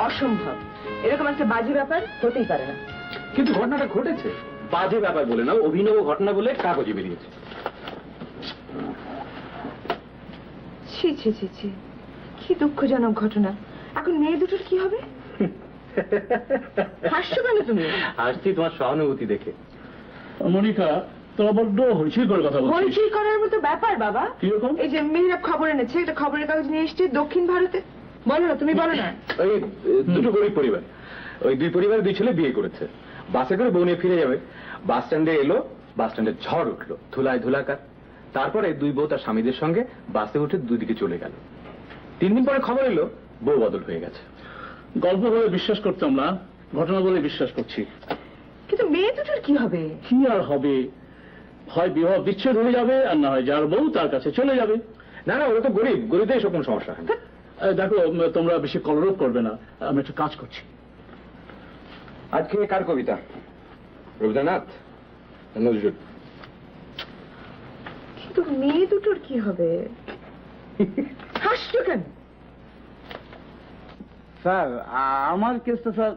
অসম্ভব, এরকম একটা বাজে ব্যাপার হতেই পারে না। কিন্তু ঘটনাটা ঘটেছে, বাজে ব্যাপার বলে না, অভিনব ঘটনা বলে কাগজে বেরিয়েছে। ছি ছি ছি ছি, কি দুঃখজনক ঘটনা। এখন মেয়ে দুটোর কি হবে? হাসছো কেন তুমি? হাসছি তোমার সহানুভূতি দেখে। মনিকা, তোরা বড্ড হইচই করে কথা বলছিস। হইচই করার মতো ব্যাপার বাবা। কিরকম? এই যে মেয়েরা খবর এনেছে, একটা খবরের কাগজ নিয়ে এসছে দক্ষিণ ভারতে। বলো না, তুমি বলো না। ওই দুটো গরিব পরিবার, ওই দুই পরিবারের দুই ছেলে বিয়ে করেছে, বাসে করে বউ নিয়ে ফিরে যাবে। বাস স্ট্যান্ডে এলো, বাস স্ট্যান্ডে ঝড় উঠলো, ধুলায় ধুলাকার। তারপরে দুই বউ তার স্বামীদের সঙ্গে বাসে উঠে দুদিকে চলে গেল। 3 দিন পরে খবর এলো বউ বদল হয়ে গেছে। গল্প বলে বিশ্বাস করতাম না, ঘটনা বলে বিশ্বাস করছি। কিন্তু মেয়ে দুটোর কি হবে? কি আর হবে, হয় বিবাহ বিচ্ছেদ হয়ে যাবে, আর না হয় যার বউ তার কাছে চলে যাবে। না না, ওরা তো গরিব, গরিবদের এসব কোনো সমস্যা হয় না। দেখো, তোমরা বেশি কলরব করবে না, আমি একটা কাজ করছি। আজকে কার কবিতা? রবীন্দ্রনাথ, নজরুল? কিন্তু মেয়ে দুটোর কি হবে? হাসছো কেন? স্যার, আমার কেসটা স্যার।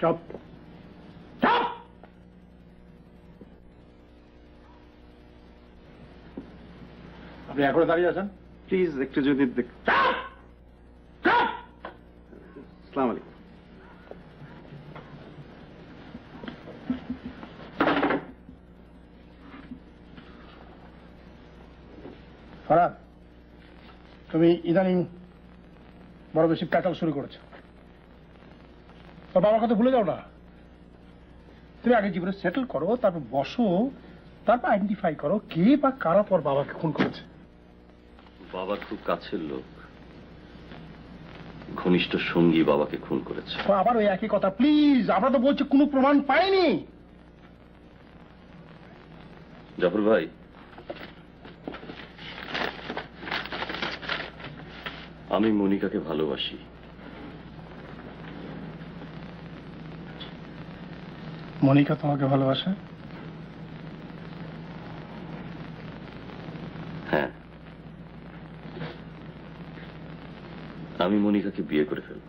চপ আপনি এখনো দাঁড়িয়ে আছেন? প্লিজ একটু যদি আসসালামু আলাইকুম। ফারাদ, তুমি ইদানিং বড় বেশি প্যাটাল শুরু করেছো। তোর বাবার কথা ভুলে যাও না। তুমি আগে জীবনে সেটেল করো, তারপর বসো, তারপর আইডেন্টিফাই করো কে বা কারা তোর বাবাকে খুন করেছে। বাবার খুব কাছের লোক, ঘনিষ্ঠ সঙ্গী বাবাকে খুন করেছে। তো আবার ওই একই কথা প্লিজ, আমরা তো বলছি কোনো প্রমাণ পাইনি। জাফর ভাই, আমি মনিকাকে ভালোবাসি। মনিকা তোমাকে ভালোবাসে? হ্যাঁ, আমি মনিকাকে বিয়ে করে ফেলব।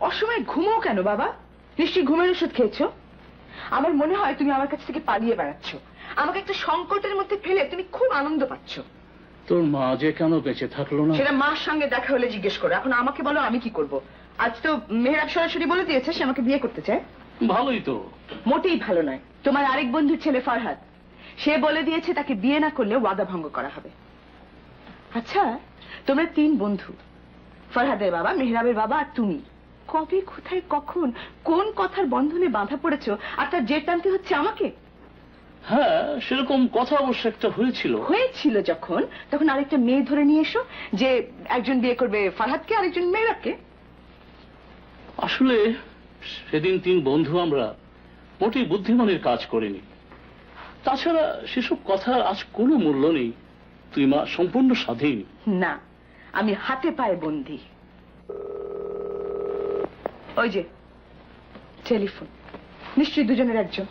অসময়ে ঘুমো কেন বাবা? নিশ্চয়ই ঘুমের ওষুধ খেয়েছো। আমার মনে হয় তুমি আমার কাছ থেকে পালিয়ে বেড়াচ্ছ। আমাকে একটা সংকটের মধ্যে ফেলে তুমি খুব আনন্দ পাচ্ছ। তোর মা যে কেন বেঁচে থাকলো না? সেটা মার সঙ্গে দেখা হলে জিজ্ঞেস করো, এখন আমাকে বলো আমি কি করব। আজ তো মেহরাব সরাসরি বলে দিয়েছে সে আমাকে বিয়ে করতে চায়। ভালোই তো। মোটেই ভালো নয়। তোমার আরেক বন্ধুর ছেলে ফরহাদ, সে বলে দিয়েছে তাকে বিয়ে না করলে ওয়াদা ভঙ্গ করা হবে। আচ্ছা, তোমরা 3 বন্ধু, ফরহাদের বাবা, মেহরাবের বাবা আর তুমি, কবে কোথায় কখন কোন কথার বন্ধনে বাঁধা পড়েছো আর তার জের টানতে হচ্ছে আমাকে? হ্যাঁ, সেরকম কথা অবশ্য একটা হয়েছিল যখন, তখন আরেকটা মেয়ে ধরে নিয়ে এসো যে একজন বিয়ে করবে ফরহাদকে আরেকজন মেহরাবকে। আসলে সেদিন 3 বন্ধু আমরা মোটেই বুদ্ধিমানের কাজ করিনি। তাছাড়া সেসব কথার আজ কোনো মূল্য নেই। তুই মা সম্পূর্ণ স্বাধীন। না, আমি হাতে পায়ে বন্দী। ওই যে টেলিফোন, নিশ্চয়ই দুজনের একজন।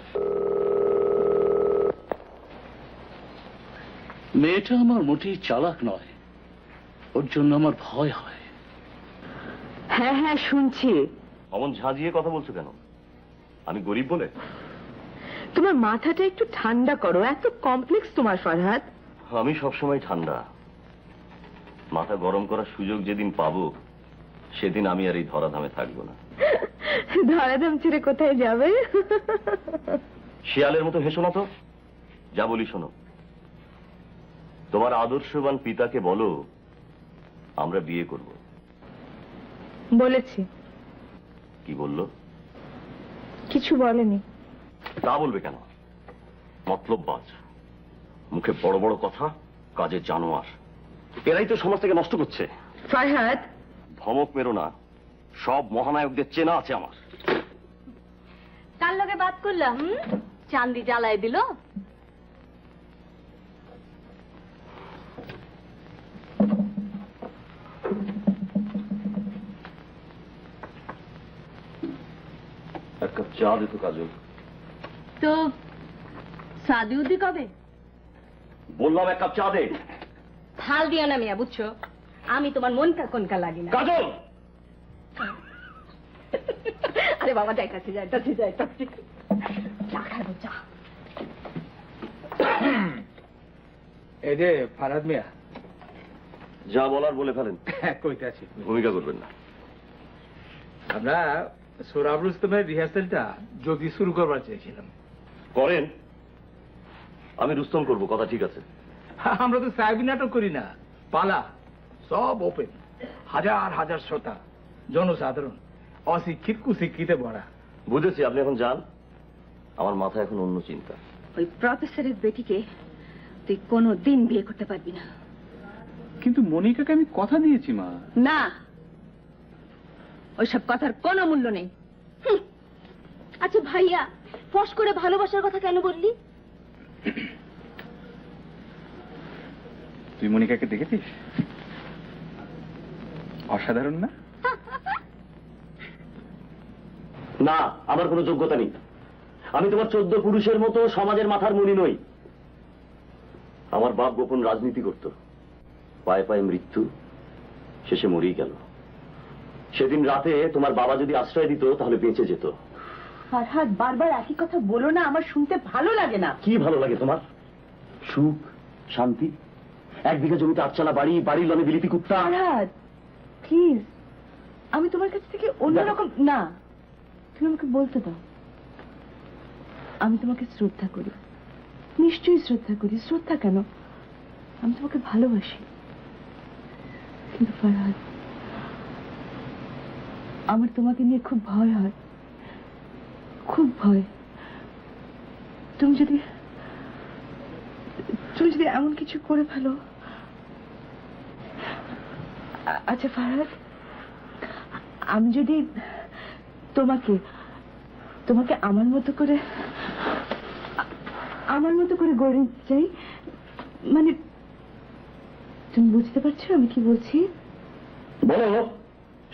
মেয়েটা আমার মোটেই চালাক নয়, ওর জন্য আমার ভয় হয়। হ্যাঁ হ্যাঁ শুনছি। অমন ঝাঁঝিয়ে কথা বলছো কেন? আমি গরিব বলে? তোমার মাথাটা একটু ঠান্ডা করো, এত কমপ্লেক্স তোমার ফরহাদ। আমি সবসময় ঠান্ডা। মাথা গরম করার সুযোগ যেদিন পাবো সেদিন আমি আর এই ধরাধামে থাকবো না। ধরাধাম ছেড়ে কোথায় যাবে? শিয়ালের মতো হেসো না তো, যা বলি শোনো। তোমার আদর্শবান পিতাকে বলো আমরা বিয়ে করব। বলেছি। কি বললো? কিছু বলেনি। তা বলবে কেন? মতলববাজ, মুখে বড় বড় কথা, কাজে জানোয়ার। এরাই তো সমাজ থেকে নষ্ট করছে। ফরহাদ, ধমক মেরো না, সব মহানায়কদের চেনা আছে আমার। কার লগে বাত করলাম? চান্দি জ্বালায় দিল। এক কাপ চা দিত কাজল। তো সাদিউদ্দি কবে? বললাম এক কাপ চা দে। থাল দিও না মিয়া, বুঝছো? আমি তোমার মনটা কোনকা লাগি না। কাজল, আরে বাবা, যাইতাছি যাইতাছি যাইতাছি। চা খাবো, চা। এই যে ফারহাদ মিয়া, যা বলার বলে ফেলেন, কইতে আছি। ভূমিকা করবেন না। আমরা সোহরাব রুস্তমের রিহার্সালটা যদি শুরু করবার চেয়েছিলাম। করেন, আমি রুস্তম করব, কথা ঠিক আছে। আমরা তো সাহেবী নাটক করি না, পালা সব ওপেন, হাজার হাজার শ্রোতা, জনসাধারণ, অশিক্ষিত কুশিক্ষিতে ভরা। বুঝেছি, আপনি এখন যান, আমার মাথায় এখন অন্য চিন্তা। ওই প্রফেসরের বেটিকে তুই কোনোদিন বিয়ে করতে পারবি না। কিন্তু মনিকাকে আমি কথা দিয়েছি মা। না, ওইসব কথার কোনো মূল্য নেই। হুঁ। আচ্ছা ভাইয়া, ফস করে ভালোবাসার কথা কেন বললি? তুই মনিকাকে দেখেছিস? অসাধারণ না? না, আমার কোনো যোগ্যতা নেই। আমি তোমার 14 পুরুষের মতো সমাজের মাথার মণি নই। আমার বাপ গোপন রাজনীতি করত, পায়ে পায়ে মৃত্যু, শেষে মরেই গেল। সেদিন রাতে তোমার বাবা যদি আশ্রয় দিত তাহলে বেঁচে যেত। ফারহাদ, বারবার একই কথা বলো না, আমার শুনতে ভালো লাগে না। কি ভালো লাগে তোমার? সুখ, শান্তি, 1 বিঘা জমিতে 8 চালা বাড়ি, বাড়ির লনে বিলিতি কুত্তা। ফারহাদ প্লিজ, আমি তোমার কাছ থেকে অন্যরকম না, তুমি আমাকে বলতে দাও। আমি তোমাকে শ্রদ্ধা করি, নিশ্চয়ই শ্রদ্ধা করি। শ্রদ্ধা কেন, আমি তোমাকে ভালোবাসি। কিন্তু ফারহাদ, আমার তোমাকে নিয়ে খুব ভয় হয়, খুব ভয়। তুমি যদি এমন কিছু করে ফেলো। আচ্ছা ফারহাদ, আমি যদি তোমাকে আমার মতো করে গড়ে নিতে চাই, মানে তুমি বুঝতে পারছো আমি কি বলছি? বলো,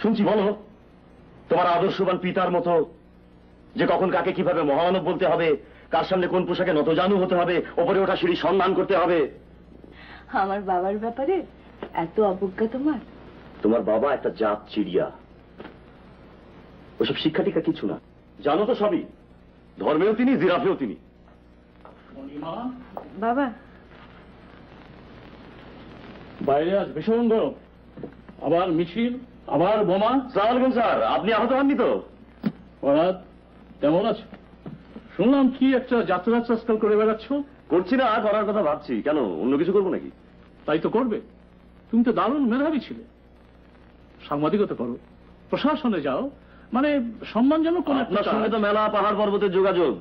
শুনছি, বলো। তোমার আদর্শবান পিতার মতো, যে কখন কাকে কিভাবে মহামানব বলতে হবে, কার সামনে কোন পোশাকে নতজানু হতে হবে, ওপরে ওঠা সিঁড়ি সম্মান করতে হবে। আমার বাবার ব্যাপারে এত অবজ্ঞা তোমার? তোমার বাবা একটা জাত চিড়িয়া, ওসব শিক্ষা টিক্ষা কিছু না, জানো তো সবই। ধর্মেও তিনি, জিরাফেও তিনি। বাবা, বাইরে আজ ভীষণ গরম, আবার মিছিল, আবার বোমা। সালাম আলাইকুম স্যার, আপনি আহত হননি তো? ফরহাদ, কেমন আছো? শুনলাম কি একটা যাত্রা আজকাল করে বেড়াচ্ছ। করছি না, করার কথা ভাবছি। কেন, অন্য কিছু করবো নাকি? তাই তো করবে, তুমি তো দারুণ মেধাবী ছিলে। সাংবাদিকতা করো, প্রশাসনে যাও, মানে সম্মানজনক কোন একটা আপনার সঙ্গে কাজ। তো মেলা, পাহাড় পর্বতের যোগাযোগ,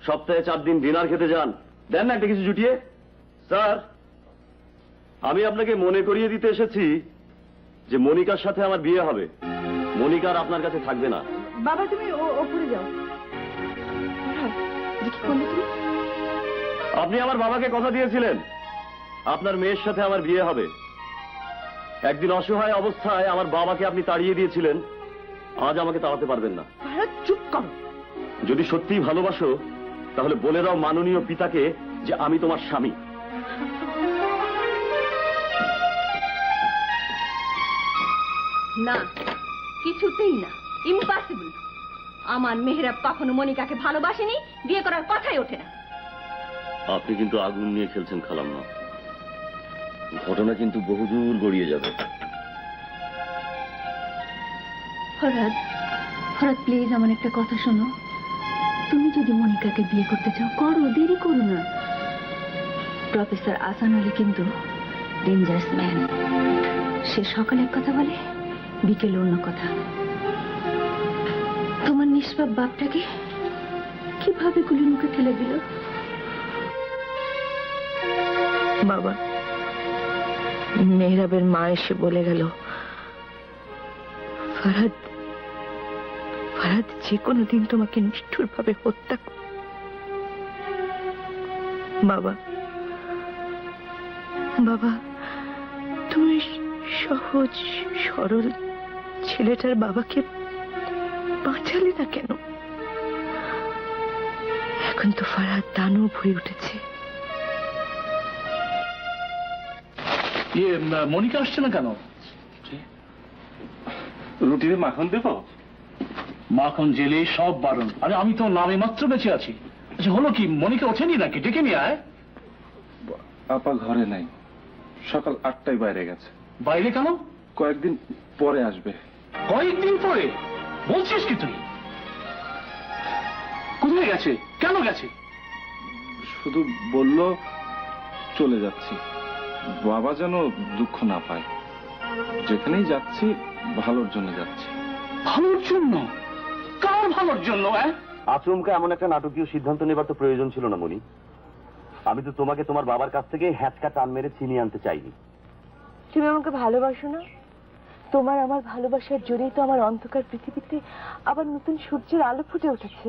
সপ্তাহে 4 দিন ডিনার খেতে যান, দেন না একটা কিছু জুটিয়ে। স্যার, আমি আপনাকে মনে করিয়ে দিতে এসেছি যে মনিকার সাথে আমার বিয়ে হবে। মনিকা আর আপনার কাছে থাকবে না। বাবা তুমি ওপরে যাও। ফারহাদ, এটা কি করলে তুমি? আপনি আমার বাবাকে কথা দিয়েছিলেন আপনার মেয়ের সাথে আমার বিয়ে হবে। একদিন অসহায় অবস্থায় আমার বাবাকে আপনি তাড়িয়ে দিয়েছিলেন, আজ আমাকে তাড়াতে পারবেন না। ফারহাদ চুপ করো। যদি সত্যিই ভালোবাসো তাহলে বলে দাও মাননীয় পিতাকে যে আমি তোমার স্বামী। না, কিছুতেই না, ইম্পসিবল। আমার মেহরাব কখনো মনিকাকে ভালোবাসেনি, বিয়ে করার কথাই ওঠে না। আপনি কিন্তু আগুন নিয়ে খেলছেন খালাম্মা, ঘটনা কিন্তু বহুদূর গড়িয়ে যাবে। ফরহাদ, প্লিজ আমার একটা কথা শোনো। তুমি যদি মনিকাকে বিয়ে করতে চাও, করো, দেরি করো না। প্রফেসর আসান আলী কিন্তু ডেঞ্জারাস ম্যান। সে সকালে এক কথা বলে, বিকেলে অন্য কথা। তোমার নিষ্পাপ বাপটাকে কিভাবে গুলির মুখে ঠেলে দিল। বাবা, মেহরাবের মা এসে বলে গেল ফারহাদ যে কোনো দিন তোমাকে নিষ্ঠুরভাবে হত্যা করবে। বাবা, তুমি সহজ সরল ছেলেটার বাবাকে বাঁচালে না কেন? এখন তো ফারহাদ দানব হয়ে উঠেছে। মনিকা আসছে না কেন? রুটিতে মাখন দেবো? মাখন জেলে সব বারণ। আরে আমি তো নামে মাত্র বেঁচে আছি। আচ্ছা হলো কি, মনিকা ওঠেনি নাকি? ডেকে নিয়ে আয়। আপা ঘরে নাই, সকাল 8টায় বাইরে গেছে। বাইরে কেন? কয়েকদিন পরে আসবে। কয়েকদিন পরে? বলছিস কি তুই? কোথায় গেছে? কেন গেছে? শুধু বলল চলে যাচ্ছি, বাবা যেন দুঃখ না পায়। যেখানেই যাচ্ছি ভালোর জন্য যাচ্ছি। ভালোর জন্য? কার ভালোর জন্য? আচমকা এমন একটা নাটকীয় সিদ্ধান্ত নেবার তো প্রয়োজন ছিল না মনি। আমি তো তোমাকে তোমার বাবার কাছ থেকে হ্যাচকা টান মেরে ছিনিয়ে আনতে চাইনি। তুমি আমাকে ভালোবাসো না? তোমার আমার ভালোবাসার জোরেই তো আমার অন্ধকার পৃথিবীতে আবার নতুন সূর্যের আলো ফুটে উঠেছে।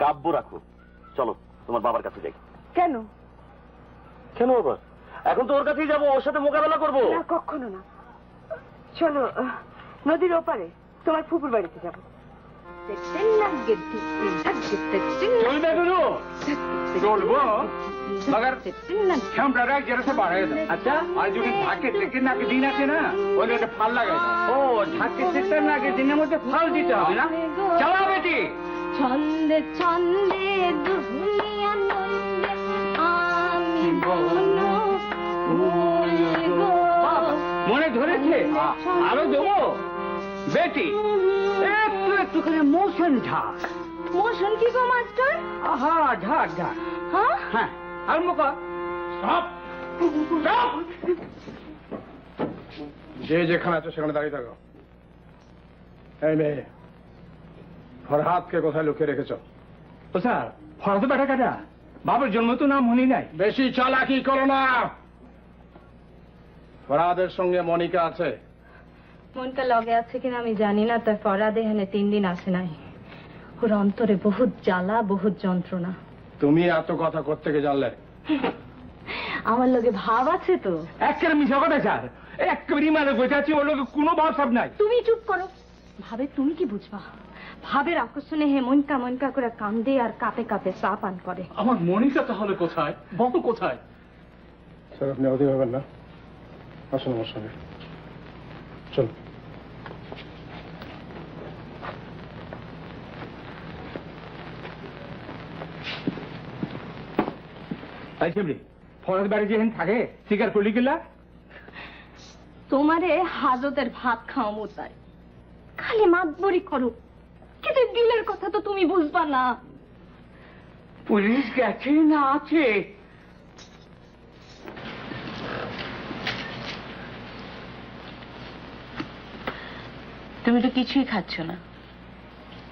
কাব্য রাখো, চলো তোমার বাবার কাছে যাই। কেন? কেন আবার? এখন তো ওর কাছেই যাবো, ওর সাথে মোকাবেলা করবো। না, কখনো না। চলো নদীর ওপারে তোমার ফুপুর বাড়িতে যাবো। চলবে গুরু, চলবো मगर শ্যামটারা যেরকম বাড়ায় দাও। আচ্ছা আর যদি ঢাকে থেকে নাকি দিন আছে না, ওই একটা ফাল লাগাই দাও। ও ঢাকে থেকে নাকি দিনের মধ্যে ফাল দিতে হবে না? চালা বেটি। ছন্দে ছন্দে দুনিয়া নন্দে আমি বনো মনে ধরেছে? আরো দেবো বেটি, একটু একটু করে মোশন ঢাক। মোশন কি গো মাস্টার? আহা ঢাক ঢাক। হ্যাঁ হ্যাঁ আর মুখা সব সব। যে যেখানে আছে সেখানে দাঁড়িয়ে থাকো। এই মেয়ে, ফরহাদকে কোথায় লুকিয়ে রেখেছ? ও স্যার, ফরহাদ বেটা কাটা, বাবার জন্ম তো নাম মনি নাই। বেশি চালাকি করো না। ফরহাদের সঙ্গে মনিকা আছে। মনটা লগে আছে কিনা আমি জানি না, তাই ফরাদ এখানে 3 দিন আসে নাই। ওর অন্তরে বহুত জ্বালা, বহুত যন্ত্রণা। তুমি এত কথা কোত্থেকে জানলে? আমার লগে ভাব আছে তো। একেবারে মিশা কথা স্যার, একেবারে মানে বোঝাচ্ছি ওর লোক কোনো ভাব সব নাই। তুমি চুপ করো। ভাবে তুমি কি বুঝবা? ভাবের আকর্ষণে হে মনকা মনকা করে কান্দে আর কাপে কাপে চা পান করে। আমার মনিকা তাহলে কোথায়? বলো কোথায়? স্যার আপনি অধীর হবেন না, আসুন আমার সঙ্গে। চল। ফরহাদ বাড়ি যেখানে থাকে স্বীকার করলি কিলা? তোমারে হাজতের ভাত খাওয়া মোতায় খালি মাতবরি করো, কিন্তু দিলের কথা তো তুমি বুঝবা না। পুলিশ গেছে না আছে? তুমি তো কিছুই খাচ্ছ না,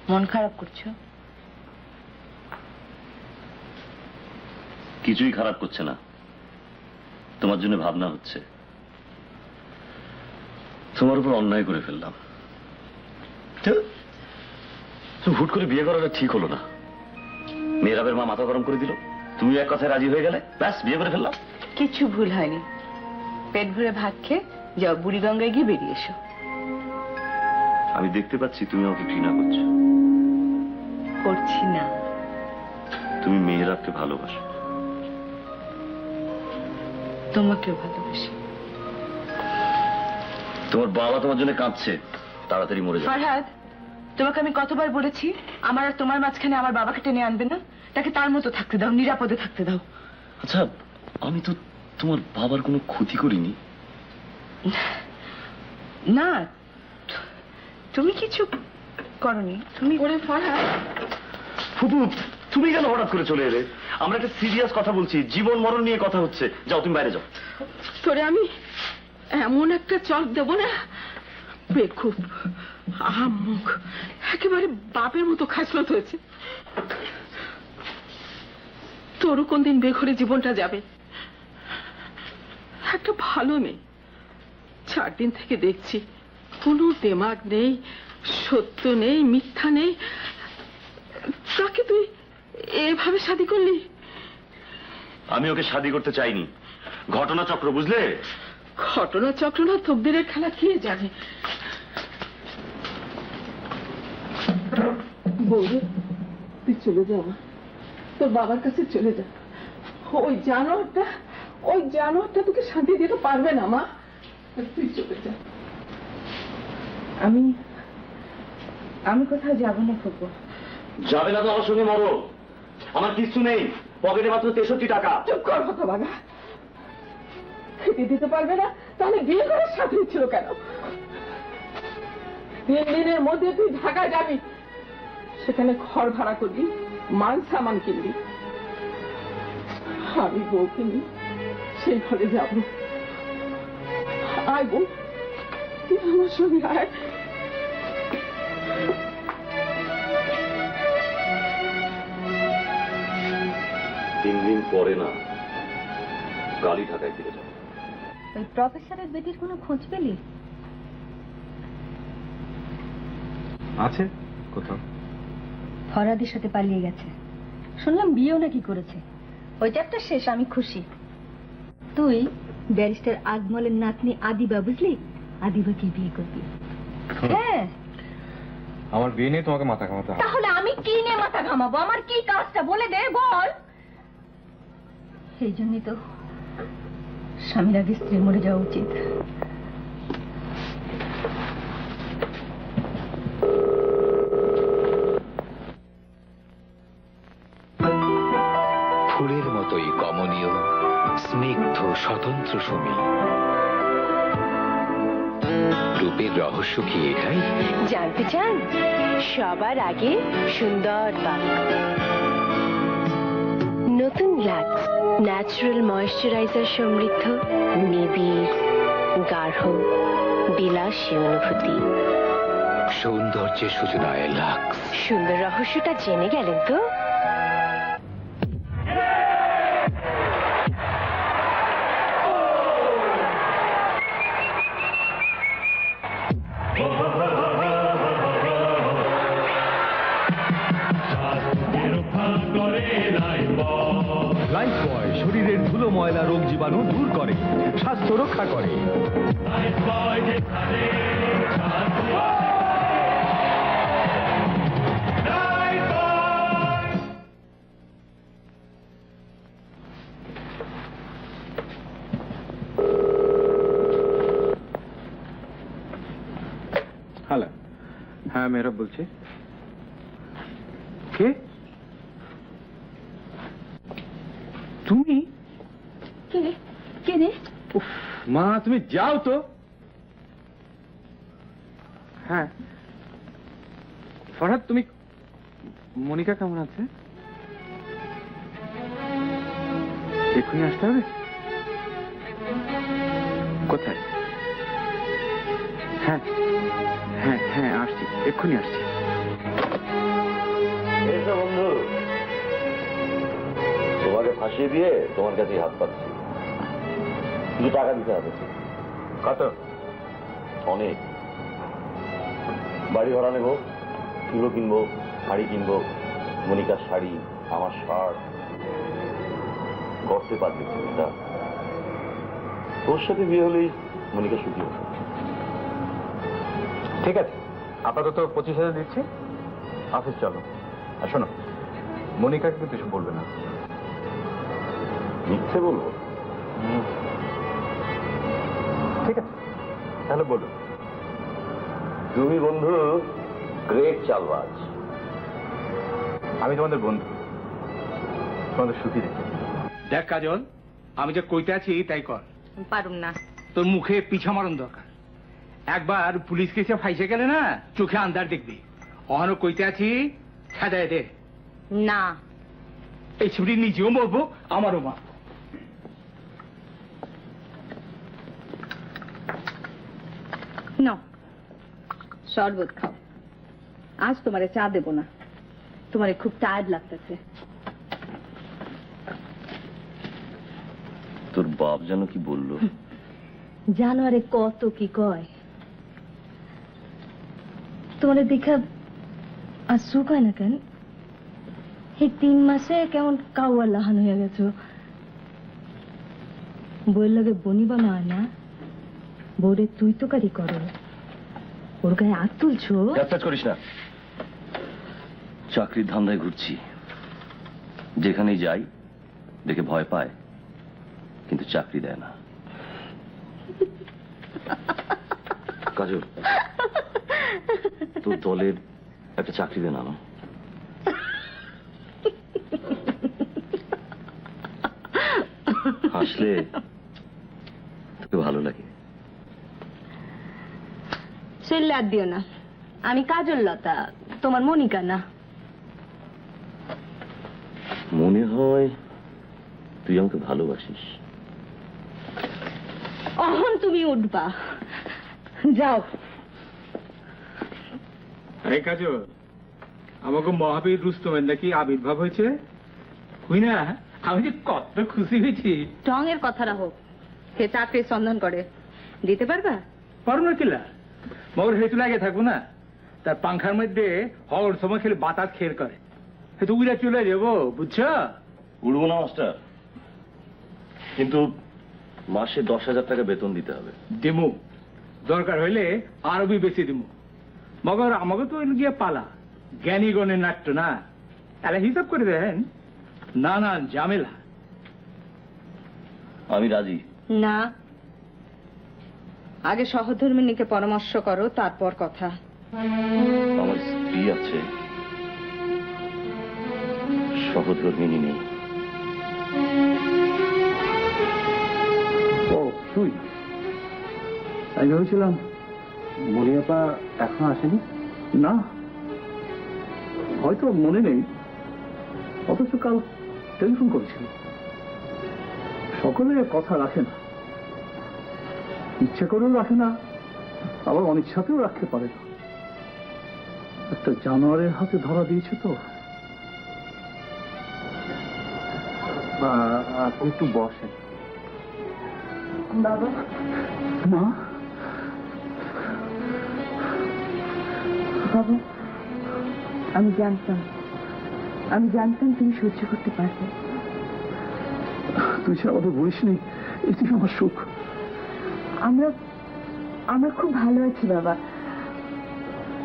মন খারাপ করছো। কিছুই খারাপ করছে না, তোমার জন্য ভাবনা হচ্ছে। তোমার উপর অন্যায় করে ফেললাম, তুমি হুট করে বিয়ে করাটা ঠিক হলো না। মেহরাবের মা মাথা গরম করে দিল, তুমি এক কথায় রাজি হয়ে গেলে, ব্যাস বিয়ে করে ফেললাম। কিছু ভুল হয়নি। পেট ভরে ভাত খেয়ে যাও, বুড়িগঙ্গায় গিয়ে বেরিয়ে এসো। আমি দেখতে পাচ্ছি তুমি আমাকে ঘৃণা করছো। করছি না। তুমি মেহরাবকে ভালোবাসো। তোমাকেও ভালোবাসি। তোমার বাবা তোমার জন্য কাঁদছে, তাড়াতাড়ি মরে যাবে। ফরহাদ, তোমাকে আমি কতবার বলেছি আমার আর তোমার মাঝখানে আমার বাবাকে টেনে আনবে না। তাকে তার মতো থাকতে দাও, নিরাপদে থাকতে দাও। আচ্ছা আমি তো তোমার বাবার কোনো ক্ষতি করিনি। না, তুমি কিছু করনি। তুমি ওরে ফরহাদ, ফুপু তুমি কেন হঠাৎ করে চলে এলে? আমরা একটা সিরিয়াস কথা বলছি, জীবন মরণ নিয়ে কথা হচ্ছে। যাও তুমি বাইরে যাও। তোরে আমি এমন একটা চক দেব না, বেকুব মুখ একেবারে বাপের মতো খাসলত হয়েছে। তোরও কোনদিন বেঘরে জীবনটা যাবে। একটা ভালো মেয়ে, 4 দিন থেকে দেখছি কোনো দেমাগ নেই, সত্য নেই, মিথ্যা নেই, তাকে তুই এভাবে শাদী করলি? আমি ওকে শাদী করতে চাইনি, ঘটনা চক্র বুঝলে। ঘটনা চক্র না তকদিরের খেলা কে জানে। বৌরে তুই চলে যা, তোর বাবার কাছে চলে যা। ওই জানোয়ারটা ওই জানোয়ারটা তোকে শান্তি দিতে পারবে না মা, তুই চলে যা। আমি আমি কোথাও যাবো না ফুপু। যাবে না তো আমার সঙ্গে মরো। আমার কিছু নেই, পকেটে মাত্র 63 টাকা। চুপ কর হতভাগা, খেতে দিতে পারবে না তাহলে বিয়ে করার সাথে ছিল কেন? 3 দিনের মধ্যে তুই ঢাকা যাবি, সেখানে ঘর ভাড়া করবি, মান সামান কিনবি। আমি বউ কিনি, সেই ঘরে যাব। আয় বউ, তুই আমার সঙ্গে আয়। তিন দিন পরে না, কালই ঢাকায় ফিরে যাবে। ওই প্রফেসরের বেটির কোনো খোঁজ পেলি? আছে কোথাও। ফরহাদের সাথে পালিয়ে গেছে, শুনলাম বিয়েও নাকি করেছে। ওই চ্যাপ্টার শেষ, আমি খুশি। তুই ব্যারিস্টার আজমলের নাতনি আদিবা, বুঝলি? আদিবাকে বিয়ে করবি। হ্যাঁ, আমার বিয়ে নিয়ে তোমাকে মাথা ঘামাতে হবে। তাহলে আমি কি নিয়ে মাথা ঘামাবো? আমার কি কাজটা বলে দে, বল। এই জন্যই তো স্বামীর আগে স্ত্রী মরে যাওয়া উচিত। ফুলের মতোই কমনীয়, স্নিগ্ধ স্বতন্ত্র সুমি। রূপের রহস্য কি এটাই? জানতে চান? সবার আগে সুন্দর ত্বক, নতুন লাক্স ন্যাচারাল ময়েশ্চারাইজার সমৃদ্ধ, নিবিড় গাঢ় বিলাসী অনুভূতি। সৌন্দর্যের সূচনায় লাক্স। সুন্দর রহস্যটা জেনে গেলেন তো? লাইফবয় শরীরের ধুলো ময়লা রোগ জীবাণু দূর করে, স্বাস্থ্য রক্ষা করে। হ্যালো, হ্যাঁ মেহরাব বলছি। কে তুমি? কে কে রে? উফ, মা তুমি যাও তো। হ্যাঁ ফরহাদ, তুমি, মনিকা কেমন আছে? এক্ষুনি আসতে হবে? কোথায়? হ্যাঁ হ্যাঁ হ্যাঁ আসছি, এক্ষুনি আসছি। এসো বন্ধু, তোমাকে ফাঁসিয়ে দিয়ে তোমার কাছেই হাত পাচ্ছি। কিছু টাকা দিতে হবে। কত? অনেক। বাড়ি ভাড়া নেবো, চুলো কিনবো, শাড়ি কিনবো, মনিকার শাড়ি, আমার শার্ট। গর্তে পারবে চিন্তা, তোর সাথে বিয়ে হলেই মনিকা সুখী হবে। ঠিক আছে, আপাতত 25,000 দিচ্ছি, অফিস চলো। আর শোনো, মনিকাকে কিন্তু কিছু বলবে না। মিথ্যে বলবো? ঠিক আছে, তাহলে বলো। তুমি বন্ধু গ্রেট চালবাজ। আমি তোমাদের বন্ধু, তোমাদের সুখী দেখি। দেখ কাজল, আমি যে কইতে আছি তাই কর। পারুম না। তোর মুখে পিছা মারণ দরকার। একবার পুলিশ কেসে ফাইসে গেলে না, চোখে আন্দার দেখবি। অহানো কইতে আছি, খেদায় দে। না, এই ছুটি নিজেও মরবো, আমারও মা। না, শরবত খাও। আজ তোমারে চা দেব না, তোমারে খুব টায়ার্ড লাগতেছে। তোর বাপ যেন কি বললো? জানোয়ারে কত কি কয়। তোমারে দেখা আর সুখ হয় না কেন? এই 3 মাসে কেমন কাউয়া লাহান হয়ে গেছো। বইয়ের লগে বনিবা না হয় না, বউরে তুই তো কারি করো, ওর গায়ে হাত তুলছো। কাজ করিস না, চাকরির ধান্দায় ঘুরছি। যেখানেই যাই দেখে ভয় পায়, কিন্তু চাকরি দেয় না। কাজল, তোর দলের একটা চাকরি দে না। হাসলে তোকে ভালো লাগে। শরীর আর দিও না, আমি কাজল লতা, তোমার মনিকা না। মনে হয় তুই আমাকে ভালোবাসিস। অহন তুমি উঠবা, যাও। আরে কাজল, আমাকে মহাবীর রুস্তমের নাকি আবির্ভাব হয়েছে, হুই না? আমি যে কত খুশি হয়েছি। টঙের কথা রাখো, সে চাকরির সন্ধান করে, দিতে পারবা? পারো না কিলা, মগর হেতু লাগে থাকবো না। তার পাংখার মধ্যে হওয়ার সময় খেলে বাতাস খের করে, হেতু উড়ে চলে যাবো, বুঝছো? উড়বো না মাস্টার, কিন্তু মাসে 10,000 টাকা বেতন দিতে হবে। দিমু, দরকার হইলে আরো বেশি দিমু। মগর আমাকে তো গিয়ে পালা জ্ঞানী গণের নাট্য না, তাহলে হিসাব করে দেন, না না ঝামেলা। আমি রাজি। না, আগে সহধর্মিনীকে পরামর্শ করো, তারপর কথা। আমার স্ত্রী আছে, সহধর্মিনী নেই। ও তুই? আমি ভেবেছিলাম মনিয়াপা এখন আসেনি। না, হয়তো মনে নেই, অথচ কাল টেলিফোন করেছিল। সকলে কথা রাখে না, ইচ্ছে করেও রাখে না, আবার অনিচ্ছাতেও রাখতে পারে না। একটা জানোয়ারের হাতে ধরা দিয়েছে তো। আপনি একটু বসেন। বাবা, মা, বাবা, আমি জানতাম তুমি সহ্য করতে পারবে। তুই ছাড়া আমাদের বলিস নি, এটি আমার সুখ। আমরা খুব ভালো আছি বাবা।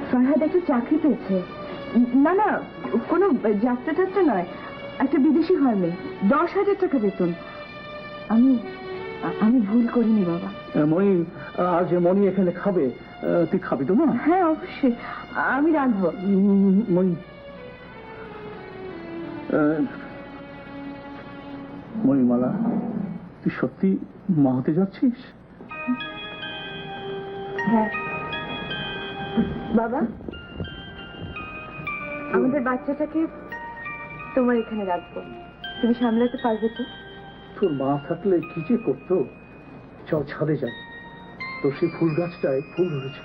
ফরহাদ একটা চাকরি পেয়েছে। না না, কোনো যাত্রা টাত্রা নয়, একটা বিদেশি ফার্মে 10,000 টাকা বেতন। আমি ভুল করিনি বাবা। মনি, আজ মনি এখানে খাবে, তুই খাবি তো? না, হ্যাঁ অবশ্যই, আমি রাঁধবো। মনি, মণিমালা, তুই সত্যি মা হতে যাচ্ছিস? হ্যাঁ বাবা, আমাদের বাচ্চাটাকে তোমার এখানে রাখবো, তুমি সামলাতে পারবে তো? তোর মা থাকলে কি যে করতো। চল ছাদে যাই, তোর সেই ফুল গাছটায় ফুল ধরেছে,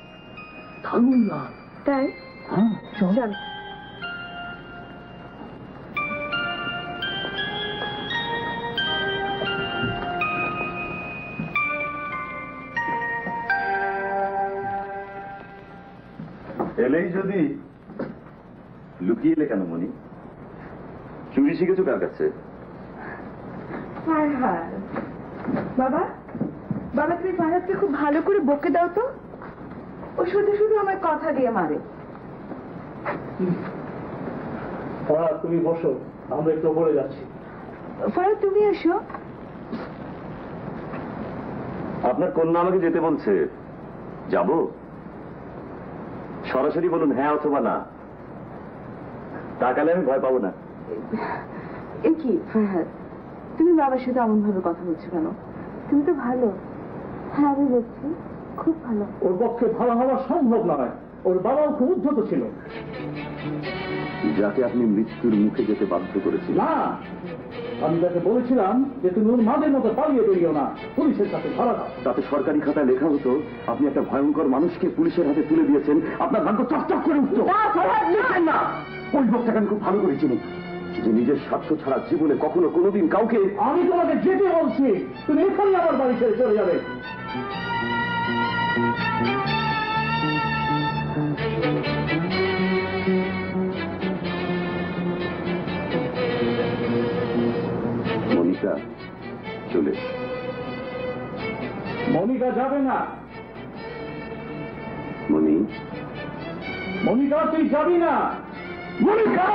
দারুণ লাল। তাই? হ্যাঁ চল। চল। এলেই যদি লুকিয়ে এলে কেন মনি? চুরি শিখেছো কার কাছে? বাবা, বাবা তুমি ফারহাদকে খুব ভালো করে বকে দাও তো, ও শুধু শুধু আমার কথা দিয়ে মারে। তুমি বসো, আমরা একটু ওপরে যাচ্ছি। ফারহাদ তুমি এসো। আপনার কন্যা আমাকে যেতে বলছে, যাব? সরাসরি বলুন হ্যাঁ অথবা না, তাকালে আমি ভয় পাবো না। এ কি ফারহাদ, তুমি বাবার সাথে এমন ভাবে কথা বলছো কেন? তুমি তো ভালো। হ্যাঁ আমি বলছি, খুব ভালো। ওর পক্ষে ভালো হওয়া সম্ভব নয়, ওর বাবাও খুব উদ্ধত ছিল। যাকে আপনি মৃত্যুর মুখে যেতে বাধ্য করেছেন। না, আমি তাকে বলেছিলাম যে তুমি ওর মাদের মতো পালিয়ে বেরিয়েও না, পুলিশের কাছে ধরা দাও। তাতে সরকারি খাতায় লেখা হতো আপনি একটা ভয়ঙ্কর মানুষকে পুলিশের হাতে তুলে দিয়েছেন, আপনার ভাগ্য চকচক করে উঠতো। না, ওই লোকটাকে আমি খুব ভালো করে চিনি, যে নিজের স্বার্থ ছাড়া জীবনে কখনো কোনোদিন কাউকে। আমি তোমাকে যেতে বলছি, তুমি এখানে আমার বাড়ি ছেড়ে চলে যাবে। মনিকা চলে। মনিকা যাবে না। মনি, মনিকা তুই যাবি না। মনিকা!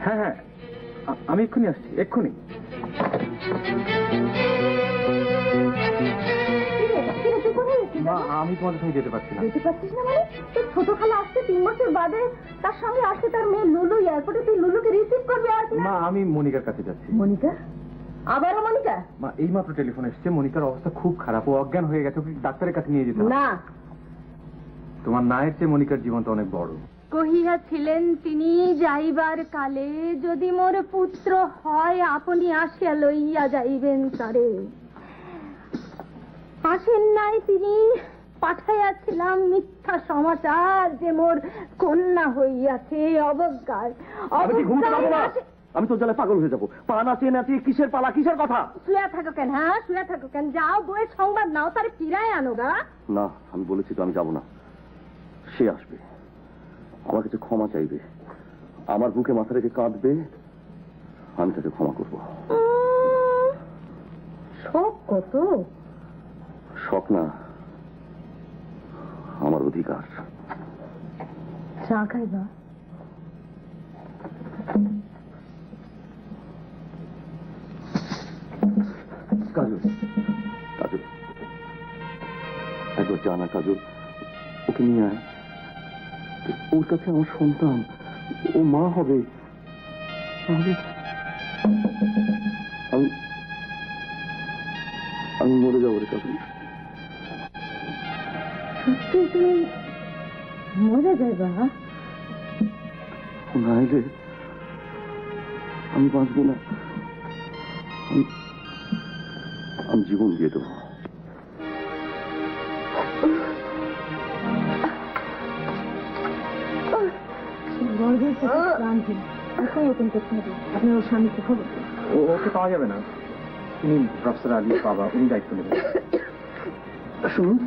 হ্যাঁ হ্যাঁ, আমি এক্ষুনি আসছি, এক্ষুনি। মা, আমি তোমাদের সঙ্গে যেতে পারছি না। যেতে পারছিস না মানে? তোর ছোট খালা আসছে 3 বছর বাদে, তার সঙ্গে আসছে তার মেয়ে লুলু, এয়ারপোর্টে তুই লুলুকে রিসিভ করবি আর মা, আমি মনিকার কাছে যাচ্ছি। মনিকা? আবারও মনিকা? মা, এইমাত্র টেলিফোন এসেছে, মনিকার অবস্থা খুব খারাপ, ও অজ্ঞান হয়ে গেছে, ওকে ডাক্তারের কাছে নিয়ে যেতে হবে। না, তোমার নায়ের চেয়ে মনিকার জীবনটা অনেক বড়। কহিয়াছিলেন তিনি যাইবার কালে, যদি মোর পুত্র হয় আপনি আসিয়া লইয়া যাইবেন তারে। আসেন নাই তিনি, পাঠাইয়াছিলাম মিথ্যা সমাচার যে মোর কন্যা হইয়াছে। অবজ্ঞায় আমি তো জ্বালায় পাগল হয়ে যাবো। পা নাচিয়ে নাচিয়ে কিসের পালা, কিসের কথা? শুয়ে থাকো কেন? হ্যাঁ, শুয়ে থাকো কেন? যাও বইয়ের সংবাদ নাও, তারে ফিরায় আনো গা। না, আমি বলেছি তো আমি যাব না। সে আসবে, আমার কাছে ক্ষমা চাইবে, আমার বুকে মাথা রেখে কাঁদবে, আমি তাকে ক্ষমা করব। শখ কত? শখ না, আমার অধিকার। চা খাইবা? কাজল, কাজল, একবার জানা কাজল, ওকে নিয়ে আয়। ওর কাছে আমার সন্তান, ও মা হবে। আমি আমি মরে যাবো রে কাজল। সত্যি তুমি মরে যাইবা? না এলে আমি বাঁচবো না। আমি জীবন দিয়ে দেবো। গর্বের সাথে ক্লান্তি এখন ওপেন করতে হবে। আপনার ওর স্বামীকে খবর দিন। ওকে পাওয়া যাবে না, তিনি প্রফেসর আলীর বাবা, উনি দায়িত্ব নেবেন। শুনুন,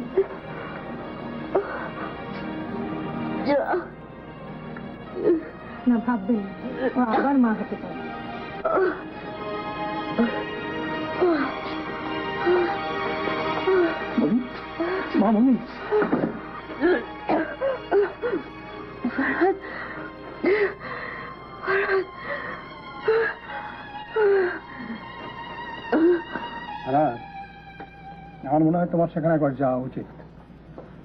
না ভাববেন না, ও আবার মা হতে পারে। মামনি, ফরহাদ, ফরহাদ, আমার মনে হয় তোমার সেখানে একবার যাওয়া উচিত।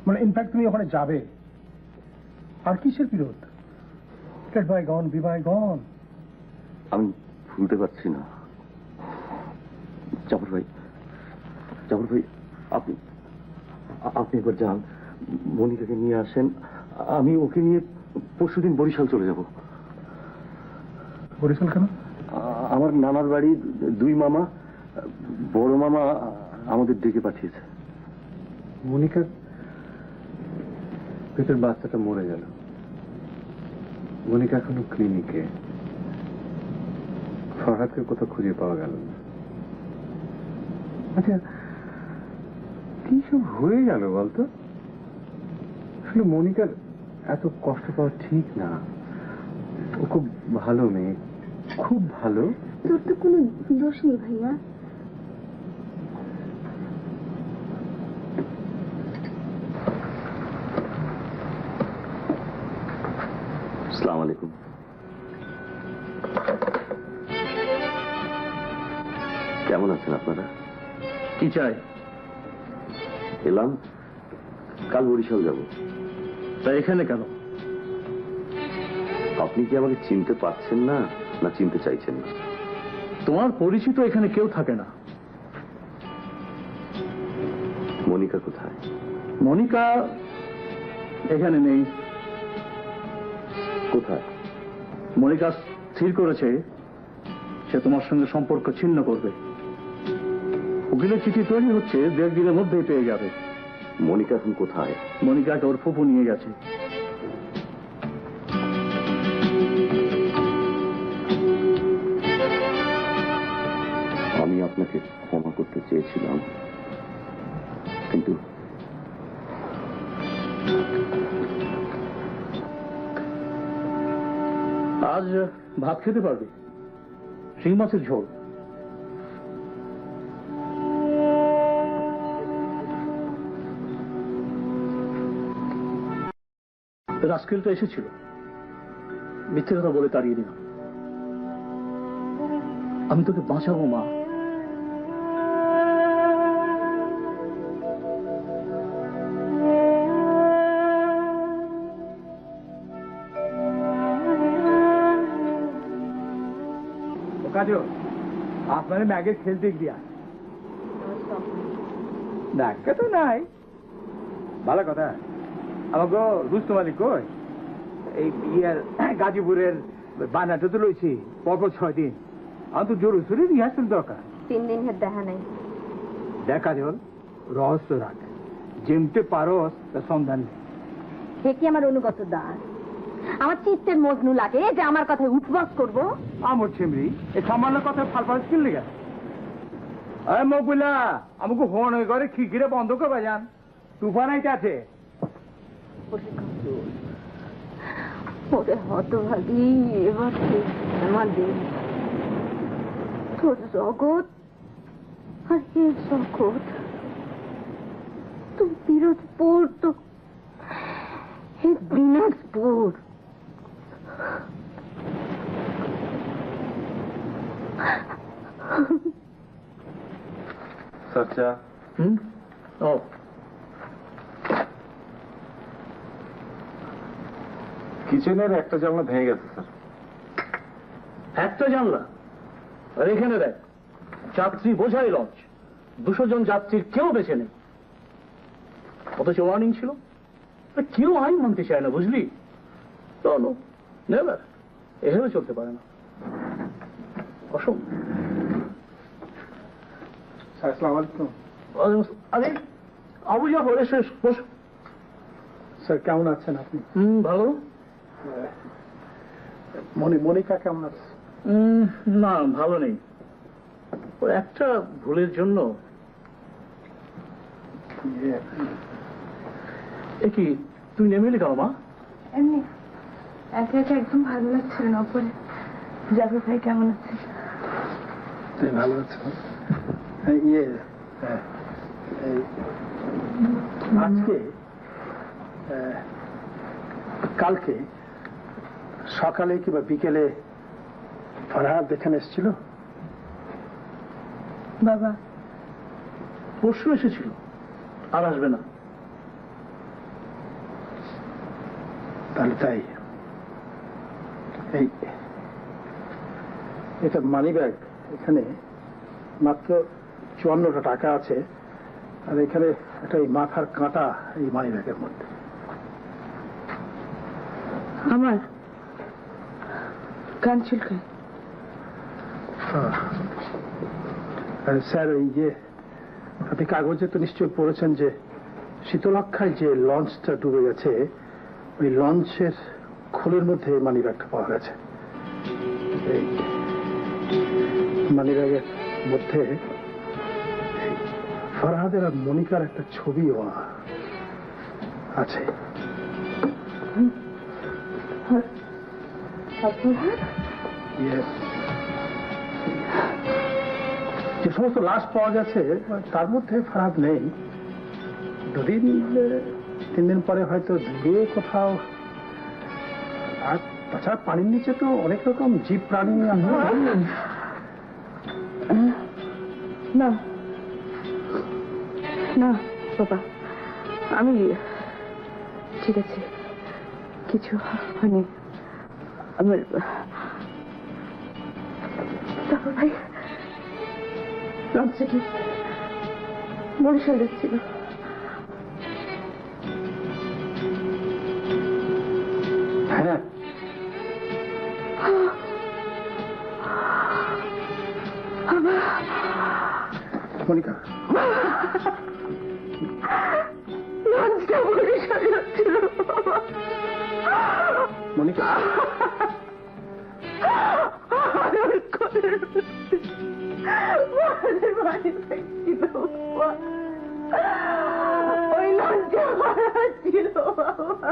মানে ইনফ্যাক্ট তুমি ওখানে যাবে। আর কিসের বিরোধ? বাইগন বিবাইগন। আমি ভুলতে পারছি না। জাফর ভাই, জাফর ভাই, আপনি আপনি একবার যান, মনিকাকে নিয়ে আসেন। আমি ওকে নিয়ে পরশুদিন বরিশাল চলে যাব। বরিশাল কেন? আমার নানার বাড়ি, 2 মামা, বড় মামা আমাদের ডেকে পাঠিয়েছে। মনিকার পেটের বাচ্চাটা মরে গেল, মনিকা এখনো ক্লিনিকে, ফরহাদকে কোথাও খুঁজে পাওয়া গেল না। আচ্ছা, কি সব হয়ে গেল বলতো? আসলে মনিকার এত কষ্ট পাওয়া ঠিক না। ও খুব ভালো মেয়ে, খুব ভালো। তোর তো কোনো দোষ নেই ভাইয়া। আসসালামু আলাইকুম। কেমন আছেন আপনারা? কি চাই? এলাম, কাল বরিশাল যাব। তা এখানে কেন? আপনি কি আমাকে চিনতে পারছেন না, না চিনতে চাইছেন না? তোমার পরিচিত এখানে কেউ থাকে না। মনিকা কোথায়? মনিকা এখানে নেই। কোথায়? মনিকা স্থির করেছে সে তোমার সঙ্গে সম্পর্ক ছিন্ন করবে। উকিলের চিঠি তৈরি হচ্ছে, 1.5 দিনের মধ্যেই পেয়ে যাবে। মনিকা এখন কোথায়? মনিকাকে ওর ফুপু নিয়ে গেছে। আমি আপনাকে ক্ষমা করতে চেয়েছিলাম, কিন্তু আজ ভাত খেতে পারবি? শিং মাছের ঝোল। রাস্কেলটা এসেছিল, মিথ্যে কথা বলে তাড়িয়ে দিলাম। আমি তোকে বাঁচাবো মা। কাজল আপনার ম্যাগে খেলতে গিয়া ডাক্কা তো নাই ভালো কথা। আমাকে রুস্তম আলী কই এই বিয়ের গাজীপুরের বানাটা তো লইছি পরপর 6 দিন। আমার তো জোর সুরে রিহার্সেল দরকার। 3 দিন দেখা নাই। দেখা জল রহস্য রাখ, যেমতে পারস তা সন্ধান নেই। সে কি আমার অনুগত দাস? আমার চিত্তের মজনু লাগে যে আমার কথায় উঠবাস করবো? আমার ছেমরি এই সামান্য কথা ফালফাল কিনলে গেল। আরে মকুলা আমাকে ফোন হয়ে করে খিকিরে বন্ধ করবা যান, তুফান আইতে আছে। ওরে হতভাগী, এবার আমার দিন তোর জগৎ আর এর জগৎ তো পিরোজপুর, তো দিনাজপুর। আচ্ছা ও কিচেনের একটা জানলা ভেঙে গেছে স্যার। একটা জানলা? আর এখানে দেখ, যাত্রী বোঝাই লঞ্চ, 200 জন যাত্রীর কেউ বেঁচে নেই, অথচ ওয়ার্নিং ছিল। কেউ আইন মানতে চায় না, বুঝলি? চলো নেবার, এভাবে চলতে পারে না। অসম। আসসালামু আলাইকুম আরে আবু জাফর, এসে বস। স্যার, কেমন আছেন আপনি? ভালো। মনিকা কেমন আছে? না, ভালো নেই। ওর একটা ভুলের জন্য। এ কি, তুই নেমে এলি কেন মা? এমনি একা একা একদম ভালো লাগছিল না। ওপরে জাফর ভাই কেমন আছে? তুই ভালো আছো? আজকে কালকে সকালে কিংবা বিকেলে ফরহাদ এখানে এসেছিল? বাবা পরশু এসেছিল, আর আসবে না। তাহলে তাই। এই এটা মানি ব্যাগ, এখানে মাত্র 54টা টাকা আছে, আর এখানে একটা এই মাথার কাঁটা এই মানি ব্যাগের মধ্যে। আমার কান চুলকায়। স্যার, এই যে আপনি কাগজে তো নিশ্চয় পড়েছেন যে শীতলক্ষায় যে লঞ্চটা ডুবে গেছে, ওই লঞ্চের খোলের মধ্যে মানি ব্যাগটা পাওয়া গেছে। এই মানি ব্যাগের মধ্যে ফরহাদের আর মনিকার একটা ছবিও আছে। যে সমস্ত লাশ পাওয়া গেছে তার মধ্যে ফরহাদ নেই। 2-3 দিন পরে হয়তো দূরে কোথাও। আর তাছাড়া পানির নিচে তো অনেক রকম জীব প্রাণী। না না বাবা, আমি ঠিক আছে, কিছু হয়নি আমার। তারপর ভাই লঞ্চ থেকে বরিশাল যাচ্ছিল। হ্যাঁ, মনিকা, লঞ্চটা বরিশাল যাচ্ছিল। মনিকা, ওই লঞ্চে মারা ছিল বাবা।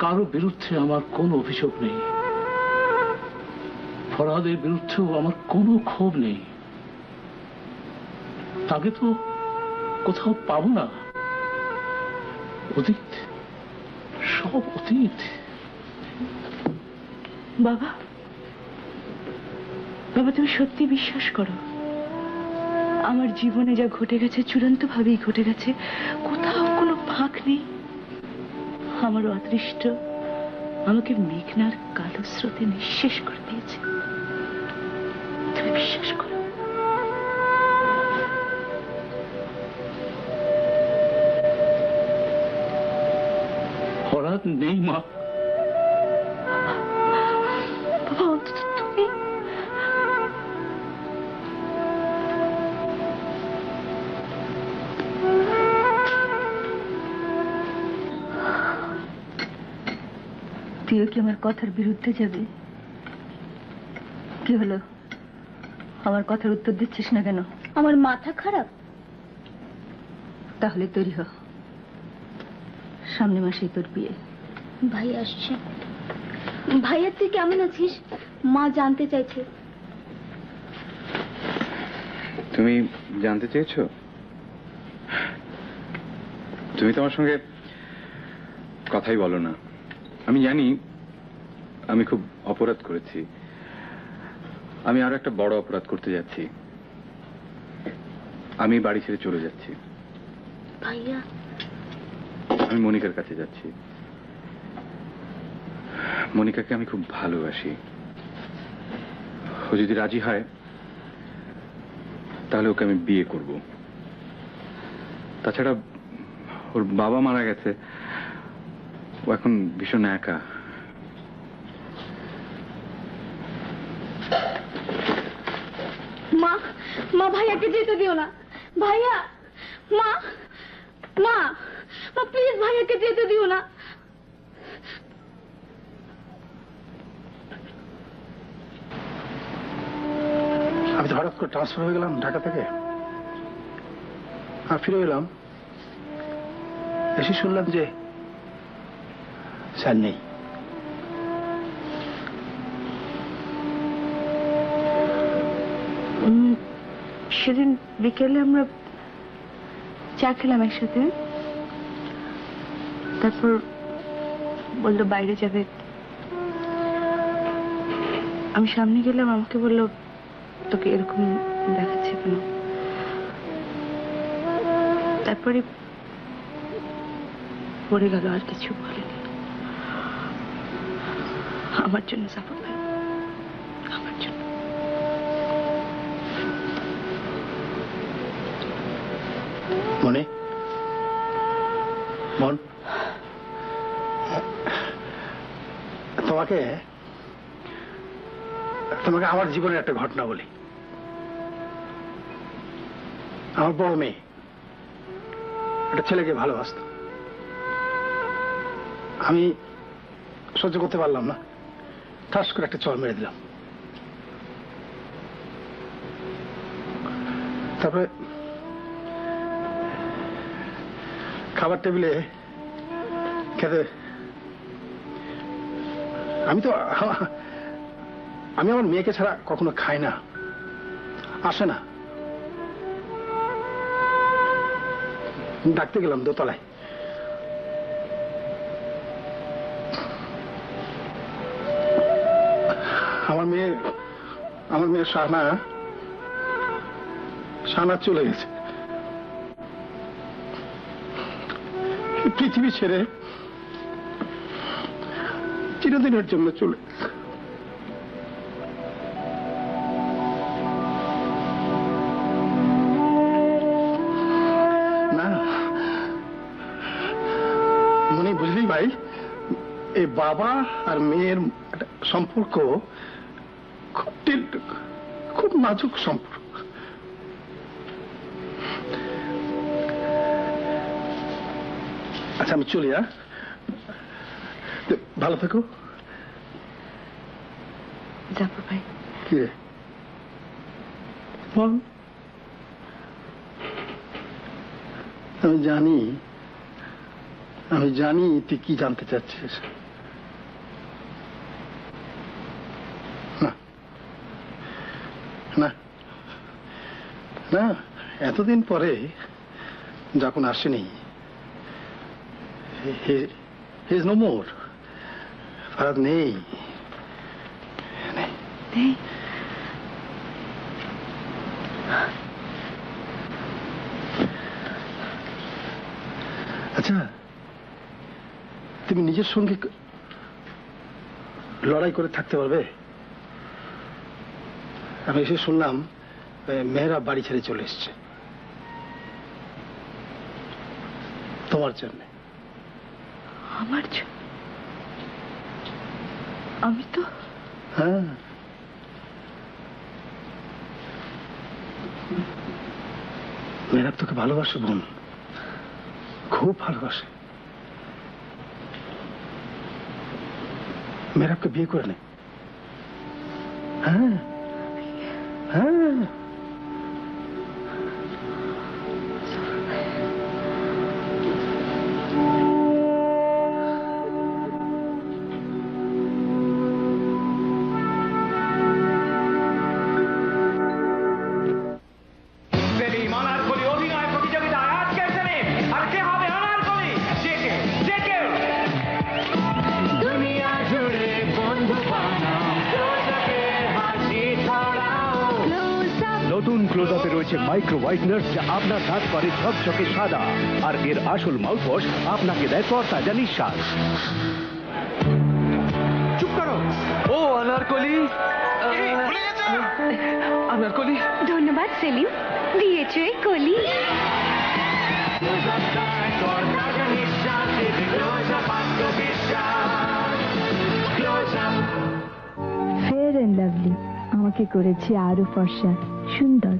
কারো বিরুদ্ধে আমার কোনো অভিযোগ নেই, ফরহাদের বিরুদ্ধেও আমার কোনো ক্ষোভ নেই। তাকে তো কোথাও পাবো না। অতীত, সব অতীত। বাবা, বাবা তুমি সত্যি বিশ্বাস করো আমার জীবনে যা ঘটে গেছে চূড়ান্ত ভাবেই ঘটে গেছে, কোথাও কোনো ফাঁক নেই? আমার অদৃষ্ট আমাকে মেঘনার কালো স্রোতে নিঃশেষ করে দিয়েছে। তুমি বিশ্বাস করো? ফরহাদ নেই মা। বাবা অন্তত তুমি তুইও কি আমার কথার বিরুদ্ধে যাবে? কি হলো, আমার কথার উত্তর দিচ্ছিস না কেন? আমার মাথা খারাপ? তাহলে তৈরি হ, সামনে মাসেই তোর বিয়ে। ভাই আসছে। ভাইয়া তুই কেমন আছিস? মা জানতে চাইছে। তুমি জানতে চেয়েছো? তুমি তো আমার সঙ্গে কথাই বলো না। আমি জানি আমি খুব অপরাধ করেছি, আমি আরো একটা বড় অপরাধ করতে যাচ্ছি। আমি বাড়ি ছেড়ে চলে যাচ্ছি। ভাইয়া, আমি মনিকার কাছে যাচ্ছি। মনিকাকে আমি খুব ভালোবাসি। ও যদি রাজি হয় তাহলে ওকে আমি বিয়ে করব। তাছাড়া ওর বাবা মারা গেছে, ও এখন ভীষণ একা। মা, মা ভাইয়াকে যেতে দিও না। ভাইয়া, মা, মা, মা প্লিজ ভাইয়াকে যেতে দিও না। আমি তো হঠাৎ করে ট্রান্সফার হয়ে গেলাম ঢাকা থেকে, আর ফিরে এলাম, এসে শুনলাম যে স্যার নেই। সেদিন বিকেলে আমরা চা খেলাম একসাথে, তারপর বললো বাইরে যাবে। আমি সামনে গেলাম, আমাকে বললো তোকে এরকম দেখাচ্ছে কেন? তারপরে পড়ে গেল, আর কিছু বলেনি। আমার জন্য সাপোর্ট, আমার জন্য। মনে মন, তোমাকে তোমাকে আমার জীবনের একটা ঘটনা বলি। আমার বড় মেয়ে একটা ছেলেকে ভালোবাসত। আমি সহ্য করতে পারলাম না, ঠাস করে একটা চড় মেরে দিলাম। তারপরে খাবার টেবিলে খেতে আমি আমার মেয়েকে ছাড়া কখনো খাই না, আসে না। ডাকতে গেলাম দোতলায়, আমার মেয়ে শাহনা চলে গেছে পৃথিবী ছেড়ে, চিরদিনের জন্য চলে। না মনে বুঝলি ভাই, এই বাবা আর মেয়ের সম্পর্ক খুব নাজুক সম্পর্ক। আচ্ছা আমি চলি, ভালো থেকো। যাবো ভাই। কি রে বল? আমি জানি তুই কি জানতে চাচ্ছিস। না, এতদিন পরে যখন আসেনি, হি ইজ নো মোর। ফারাদ নেই। আচ্ছা, তুমি নিজের সঙ্গে লড়াই করে থাকতে পারবে? আমি এসে শুনলাম মেয়েরা বাড়ি ছেড়ে চলে এসছে তোমার জন্য। আমার জন্য? আমি তো হ্যাঁ, মেয়েরা তোকে ভালোবাসে বোন, খুব ভালোবাসে। মেয়েরাকে বিয়ে করে নে। হ্যাঁ হ্যাঁ, নতুন ক্লোজ আপে রয়েছে মাইক্রো হোয়াইটনার, যা আপনার দাঁত করে ঝকঝকে সাদা, আর এর আসল মাউথওয়াশ আপনাকে দেয় তরতাজা নিঃশ্বাস। চুপ করো। ও আনারকলি, আনারকলি। ধন্যবাদ সেলিম, দিয়েছো এই কলি। ফেয়ার অ্যান্ড লাভলি আমাকে করেছে আরো ফর্সা, সুন্দর।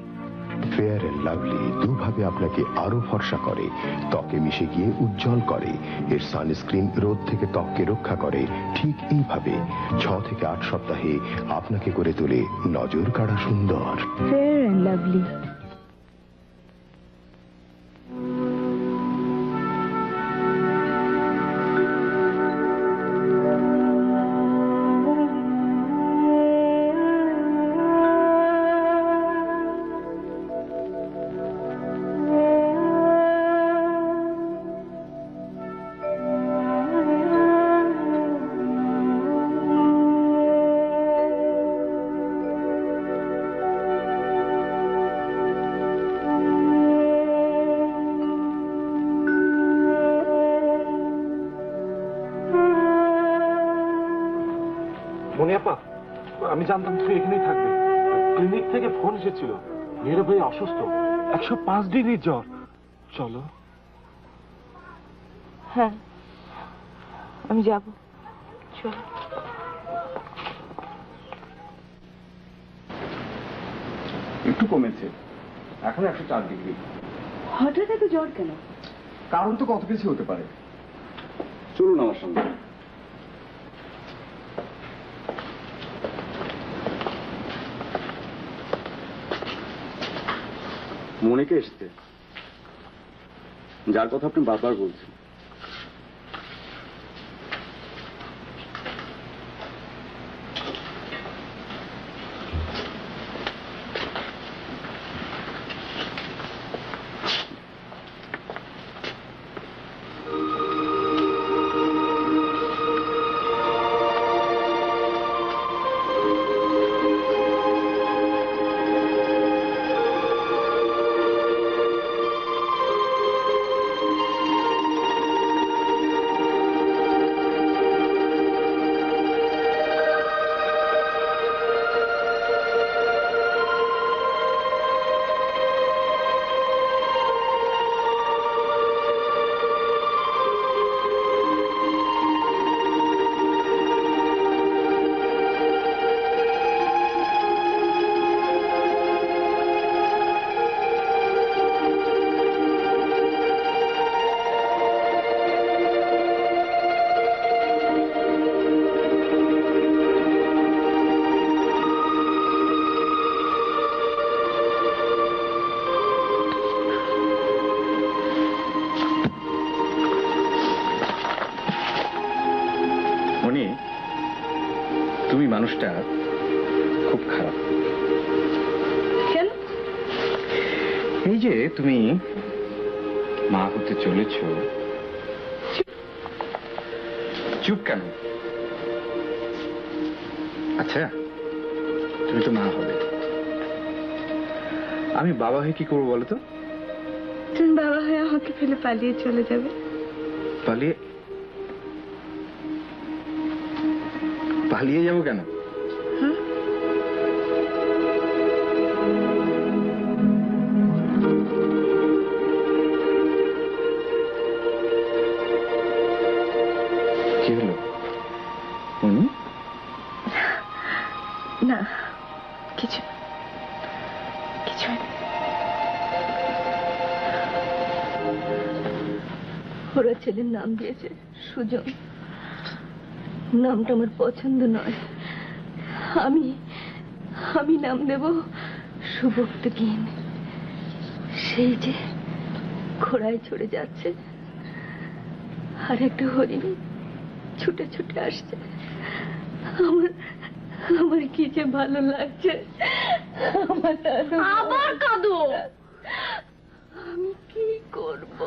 ফেয়ার অ্যান্ড লাভলি দুভাবে আপনাকে আরো ফর্সা করে, ত্বকে মিশে গিয়ে উজ্জ্বল করে। এর সানস্ক্রিন রোদ থেকে ত্বককে রক্ষা করে। ঠিক এইভাবে 6 থেকে 8 সপ্তাহে আপনাকে করে তোলে নজর কাড়া সুন্দর। Fair and lovely. মনিয়াপা, আমি জানতাম তুমি এখানেই থাকবে। ক্লিনিক থেকে ফোন এসেছিল, মেয়ের ভাই অসুস্থ, 105 ডিগ্রি জ্বর। চলো। হ্যাঁ, আমি যাব। চলো। একটু কমেছে, এখন 104 ডিগ্রি। হঠাৎ এত জ্বর কেন? কারণ তো কত কিছু হতে পারে। চলুন আমার সঙ্গে। মনিকা এসছে, যার কথা আপনি বারবার বলছেন। তুমি মানুষটা খুব খারাপ। কেন? এই যে তুমি মা হতে চলেছ, চুপ কেন? আচ্ছা, তুমি তো মা হবে, আমি বাবা হয়ে কি করবো বলো তো? তুমি বাবা হয়ে আমাকে ফেলে পালিয়ে চলে যাবে। পালিয়ে পালিয়ে যাবো কেন? কি হলো? না, কিছু কিছু ওরা ছেলের নাম দিয়েছে সুজন। নামটা আমার পছন্দ নয়। আমি নাম দেব সুভক্তহীন। সেই যে ঘোড়ায় চড়ে যাচ্ছে আর একটা হরিণ ছুটে ছুটে আসছে। আমার কি যে ভালো লাগছে। আবার কাঁদো। আমি কি করব?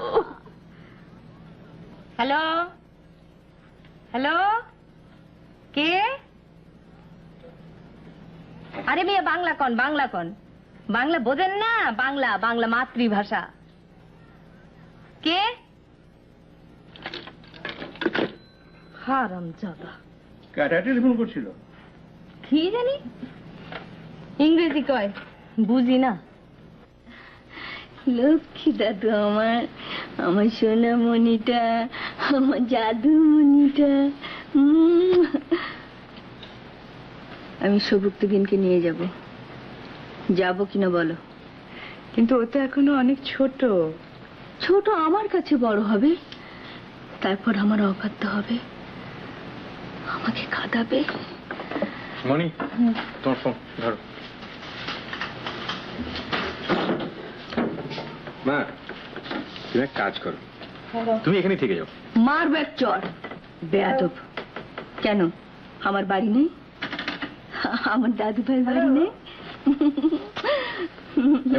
হ্যালো হ্যালো, কে? আরে মেয়ে বাংলা কন, বাংলা কন। বাংলা বোঝেন না? বাংলা বাংলা মাতৃভাষা। কে? হারামজাদা। কাটা টেলিফোন করছিল? কি জানি, ইংরেজি কয়, বুঝি না। লক্ষ্মী দাদু আমার সোনামণিটা, আমার জাদুমণিটা। আমি সুভক্তহীনকে নিয়ে যাব কিনা বলো? কিন্তু ও তো এখনো অনেক ছোট। ছোট আমার কাছে বড় হবে, তারপর আমার অবাধ্য হবে, আমাকে কাঁদাবে। মনি, তোমার ফোন ধরো। মা, তুমি এক কাজ করো, তুমি এখানে থেকে যাও। মারবে এক চড়, বেয়াদব। কেন, আমার বাড়ি নেই? আমার দাদু ভাইয়ের বাড়ি নেই?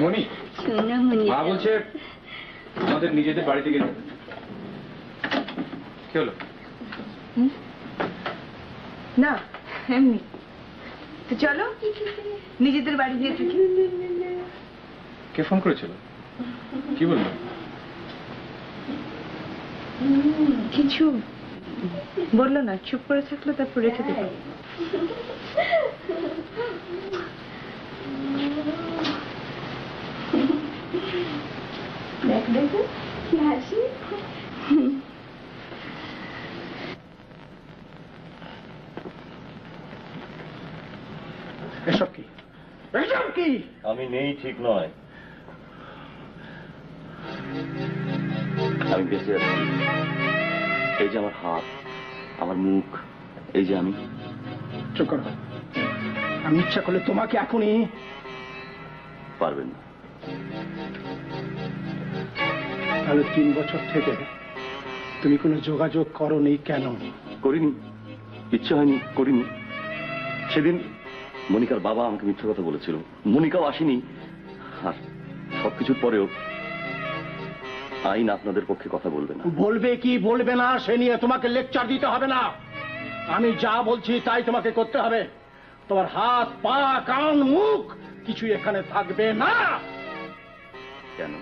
মনি, সোনামণি, মা বলছে আমাদের নিজেদের বাড়ি থেকে যাবে। কি হলো? না, এমনি। তো চলো নিজেদের বাড়ি গিয়ে থাকি। কে ফোন করেছিল? কি বললো? কিছু বললো না, চুপ করে থাকলো, তারপর রেখে দেবো। দেখ দেখো কি হাসি। এসব কি, এসব কি? আমি নেই ঠিক নয়, আমি বেঁচে আছি। এই যে আমার হাত, আমার মুখ, এই যে আমি। চুপ করো। আমি ইচ্ছা করলে তোমাকে এখনই। পারবেন না। তাহলে 3 বছর থেকে তুমি কোনো যোগাযোগ করোনি কেন? করিনি, ইচ্ছে হয়নি, করিনি। সেদিন মনিকার বাবা আমাকে মিথ্যে কথা বলেছিল, মনিকাও আসেনি। আর সবকিছুর পরেও আইন আপনাদের পক্ষে কথা বলবে না। বলবে কি বলবে না সে নিয়ে তোমাকে লেকচার দিতে হবে না। আমি যা বলছি তাই তোমাকে করতে হবে। তোমার হাত, পা, কান, মুখ কিছু এখানে থাকবে না। কেন?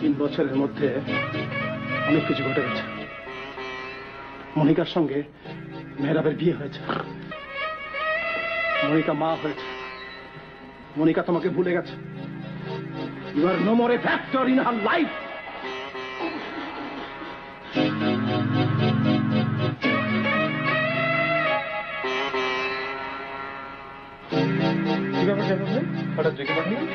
3 বছরের মধ্যে অনেক কিছু ঘটে গেছে। মনিকার সঙ্গে মেহরাবের বিয়ে হয়েছে, মনিকা মা হয়েছে, মনিকা তোমাকে ভুলে গেছে। You are no more a factor in her life. কি ব্যাপার জানো? হঠাৎ দেখে পাঠালেন?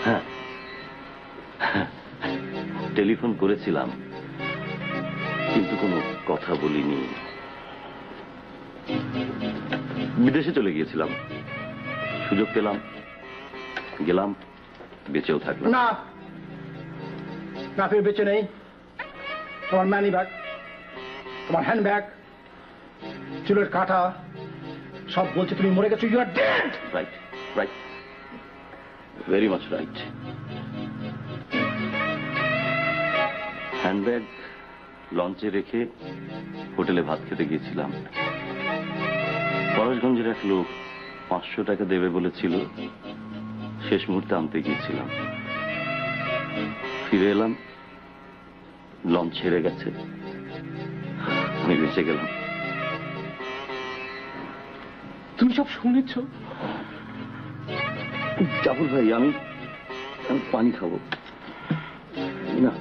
হ্যাঁ, টেলিফোন করেছিলাম কিন্তু কোনো কথা বলিনি। বিদেশে চলে গিয়েছিলাম, সুযোগ পেলাম, গেলাম, বেঁচেও থাকলাম। না না, তুমি বেঁচে নেই। তোমার ম্যানি ব্যাগ, তোমার হ্যান্ড ব্যাগ, চুলের কাঁটা সব বলছে তুমি মরে গেছো। You are dead. Right, right, very much right. Handbag লঞ্চে রেখে হোটেলে ভাত খেতে গিয়েছিলাম। পরশগঞ্জের এক লোক 500 টাকা দেবে বলেছিল, শেষ মুহূর্তে আনতে গিয়েছিলাম। ফিরে এলাম, লঞ্চ ছেড়ে গেছে, আমি বেঁচে গেলাম। তুমি সব শুনেছ? জাফর ভাই, আমি পানি খাবো না।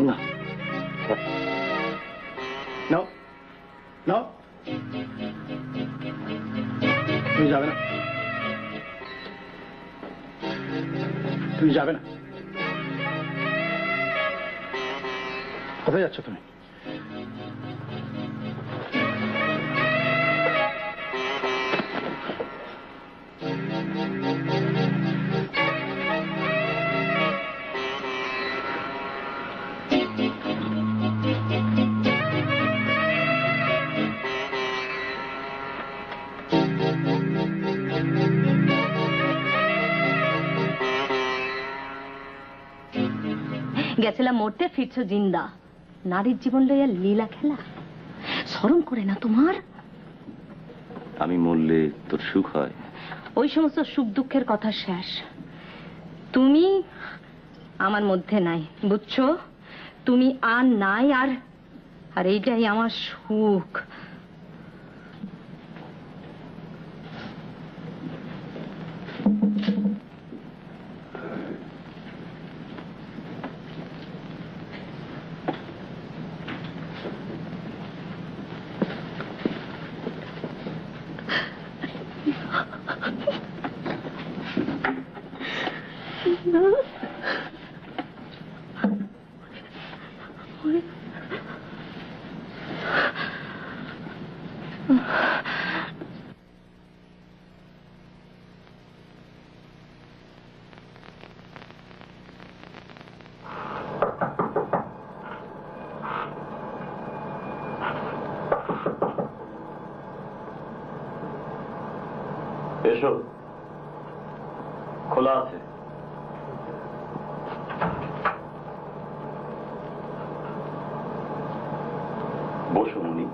না, নাও নাও, তুমি যাবে না, তুমি যাবে না। কোথায় যাচ্ছ তুমি? গেছিলাম মরতে, ফিরছো জিন্দা। নারীর জীবন লইয়া লীলা খেলা, শরম করে না তোমার? আমি মরলে তোর সুখ হয়? ওই সমস্ত সুখ দুঃখের কথা শেষ। তুমি আমার মধ্যে নাই, বুঝছো? তুমি আর নাই, আর এইটাই আমার সুখ। এসো, খোলা আছে। বসো মুনি।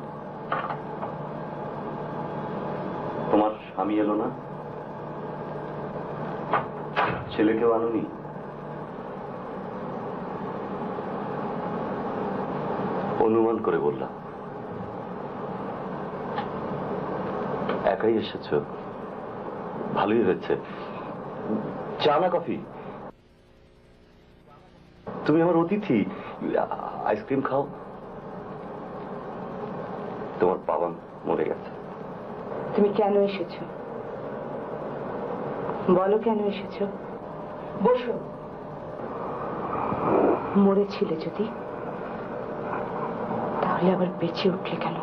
তোমার স্বামী এলো না? ছেলেকেও আনোনি? অনুমান করে বললাম। একাই এসেছো, ভালোই হয়েছে। চা না কফি? তুমি আমার অতিথি, আইসক্রিম খাও। তোমার বাবা মরে গেছে। তুমি কেন এসেছো বলো, কেন এসেছো? বসো। মরেছিলে যদি, তাহলে আবার বেঁচে উঠলে কেন?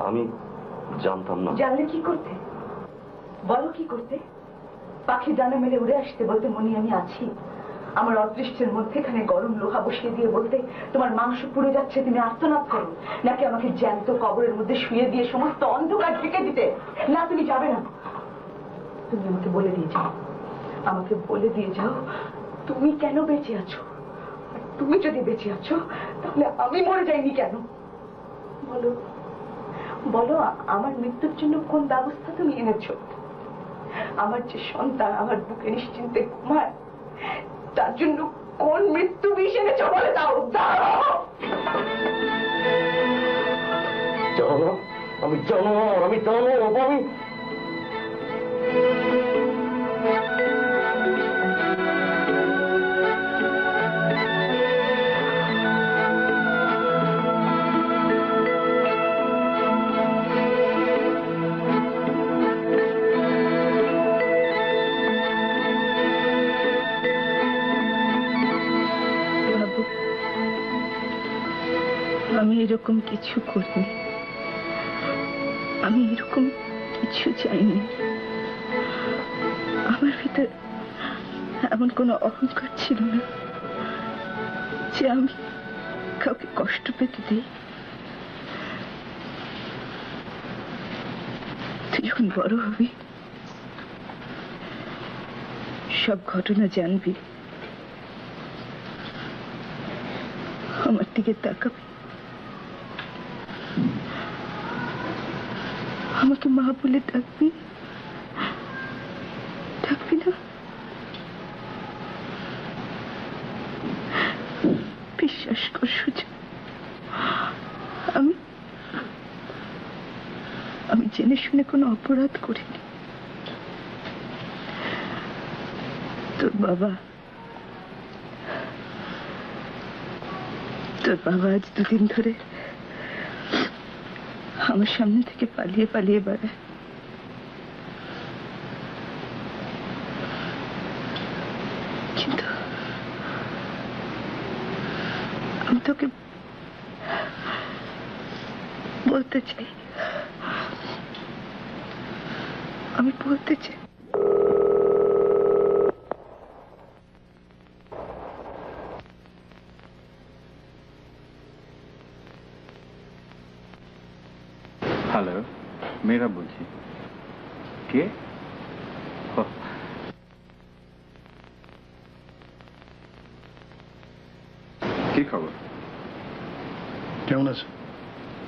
আমি জানতাম না। জানলে কি করতে? বলো কি করতে? পাখি ডানা মেলে উড়ে আসতে, বলতে মনি আমি আছি। আমার অদৃষ্টের মধ্যেখানে গরম লোহা বসিয়ে দিয়ে বলতে তোমার মাংস পুড়ে যাচ্ছে, তুমি আর্তনাদ করো। নাকি আমাকে জ্যান্ত কবরের মধ্যে শুয়ে দিয়ে সমস্ত অন্ধকার ঢেকে দিতে? না, তুমি যাবে না। তুমি আমাকে বলে দিয়ে যাও, আমাকে বলে দিয়ে যাও তুমি কেন বেঁচে আছো। তুমি যদি বেঁচে আছো, তাহলে আমি মরে যাইনি কেন? বলো বলো, আমার মৃত্যুর জন্য কোন ব্যবস্থা তুমি এনেছো? আমার যে সন্তান আমার বুকে নিশ্চিন্তে ঘুমায়, তার জন্য কোন মৃত্যু বিষ এনেছো বলে দাও। জানো, আমি জানো, আমি জানো, আমি আমি এরকম কিছু করিনি। আমি এরকম কিছু চাইনি। আমার ভিতর এমন কোনো অহংকার ছিল না যে আমি কাউকে কষ্ট পেতে দিই। তুই যখন বড় হবি, সব ঘটনা জানবি, আমার দিকে তাকাবি, আমাকে মা বলে ডাকবি, ডাকবি না? বিশ্বাস কর সুজা, আমি জেনে শুনে কোনো অপরাধ করিনি। তোর বাবা আজ দুদিন ধরে আমার সামনে থেকে পালিয়ে পালিয়ে বেড়ায়। কিন্তু আমি তোকে বলতে চাই, আমি বলতে চাই, হ্যালো, মেয়েরা বলছি। কে? কি খবর? কেমন আছে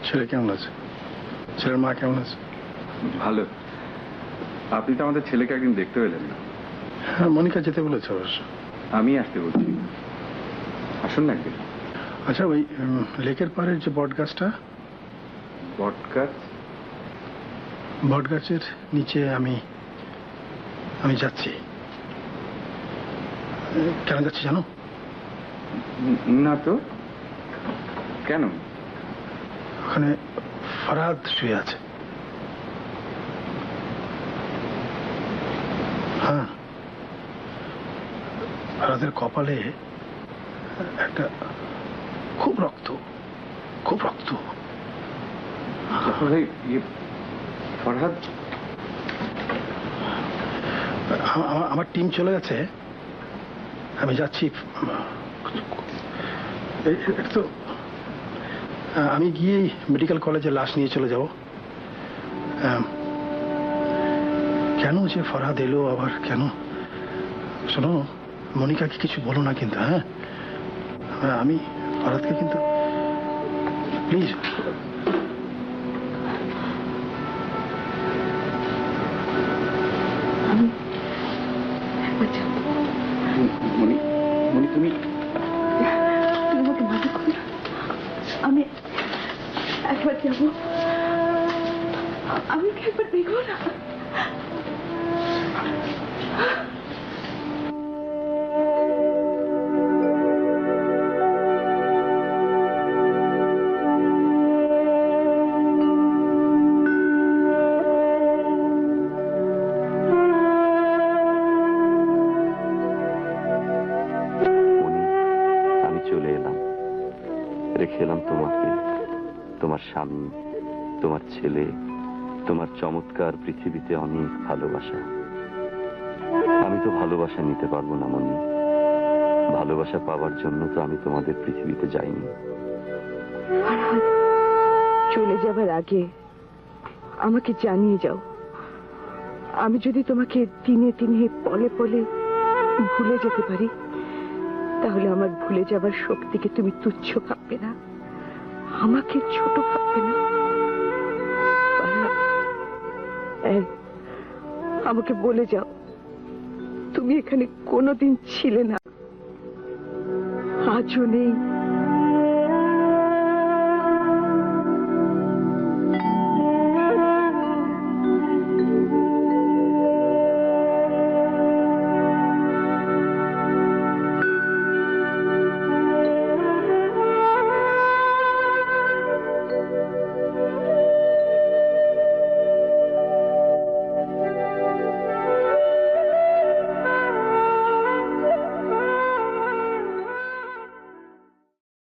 ছেলে? কেমন আছে ছেলের মা? কেমন আছে? ভালো। আপনি তো আমাদের ছেলেকে একদিন দেখতে এলেন না। হ্যাঁ, মনিকা যেতে বলেছে অবশ্য। আমি আসতে বলছি, আসুন না একদিন। আচ্ছা, ওই লেকের পাড়ের যে বট গাছটা, বট গাছের নিচে আমি যাচ্ছি। কেন যাচ্ছি জানো? না তো, কেন? ওখানে ফরহাদ শুয়ে আছে। হ্যাঁ, ফরহাদের কপালে একটা খুব রক্ত। ফরহাদ? আমার টিম চলে গেছে, আমি যাচ্ছি। তো আমি গিয়ে মেডিকেল কলেজে লাশ নিয়ে চলে যাব। কেন যে ফরহাদ এলো আবার কেন? শোনো, মনিকাকে কিছু বলো না কিন্তু। হ্যাঁ, আমি ফরহাদকে কিন্তু প্লিজ। তুমি আমাকে মানা করো না, আমি একবার যাবো, আমি একবার দেখবো না। রেখে এলাম তোমাকে, তোমার স্বামী, তোমার ছেলে, তোমার চমৎকার পৃথিবীতে অনেক ভালোবাসা। আমি তো ভালোবাসা নিতে পারবো না মনি। ভালোবাসা পাওয়ার জন্য তো আমি তোমাদের পৃথিবীতে যাইনি। চলে যাবার আগে আমাকে জানিয়ে যাও। আমি যদি তোমাকে দিনে দিনে পলে পলে ভুলে যেতে পারি, তাহলে আমার ভুলে যাবার শক্তিকে তুমি তুচ্ছ ভাববে না, আমাকে ছোট ভাববে না। আমাকে বলে যাও, তুমি এখানে কোনোদিন ছিলে না, আজও নেই,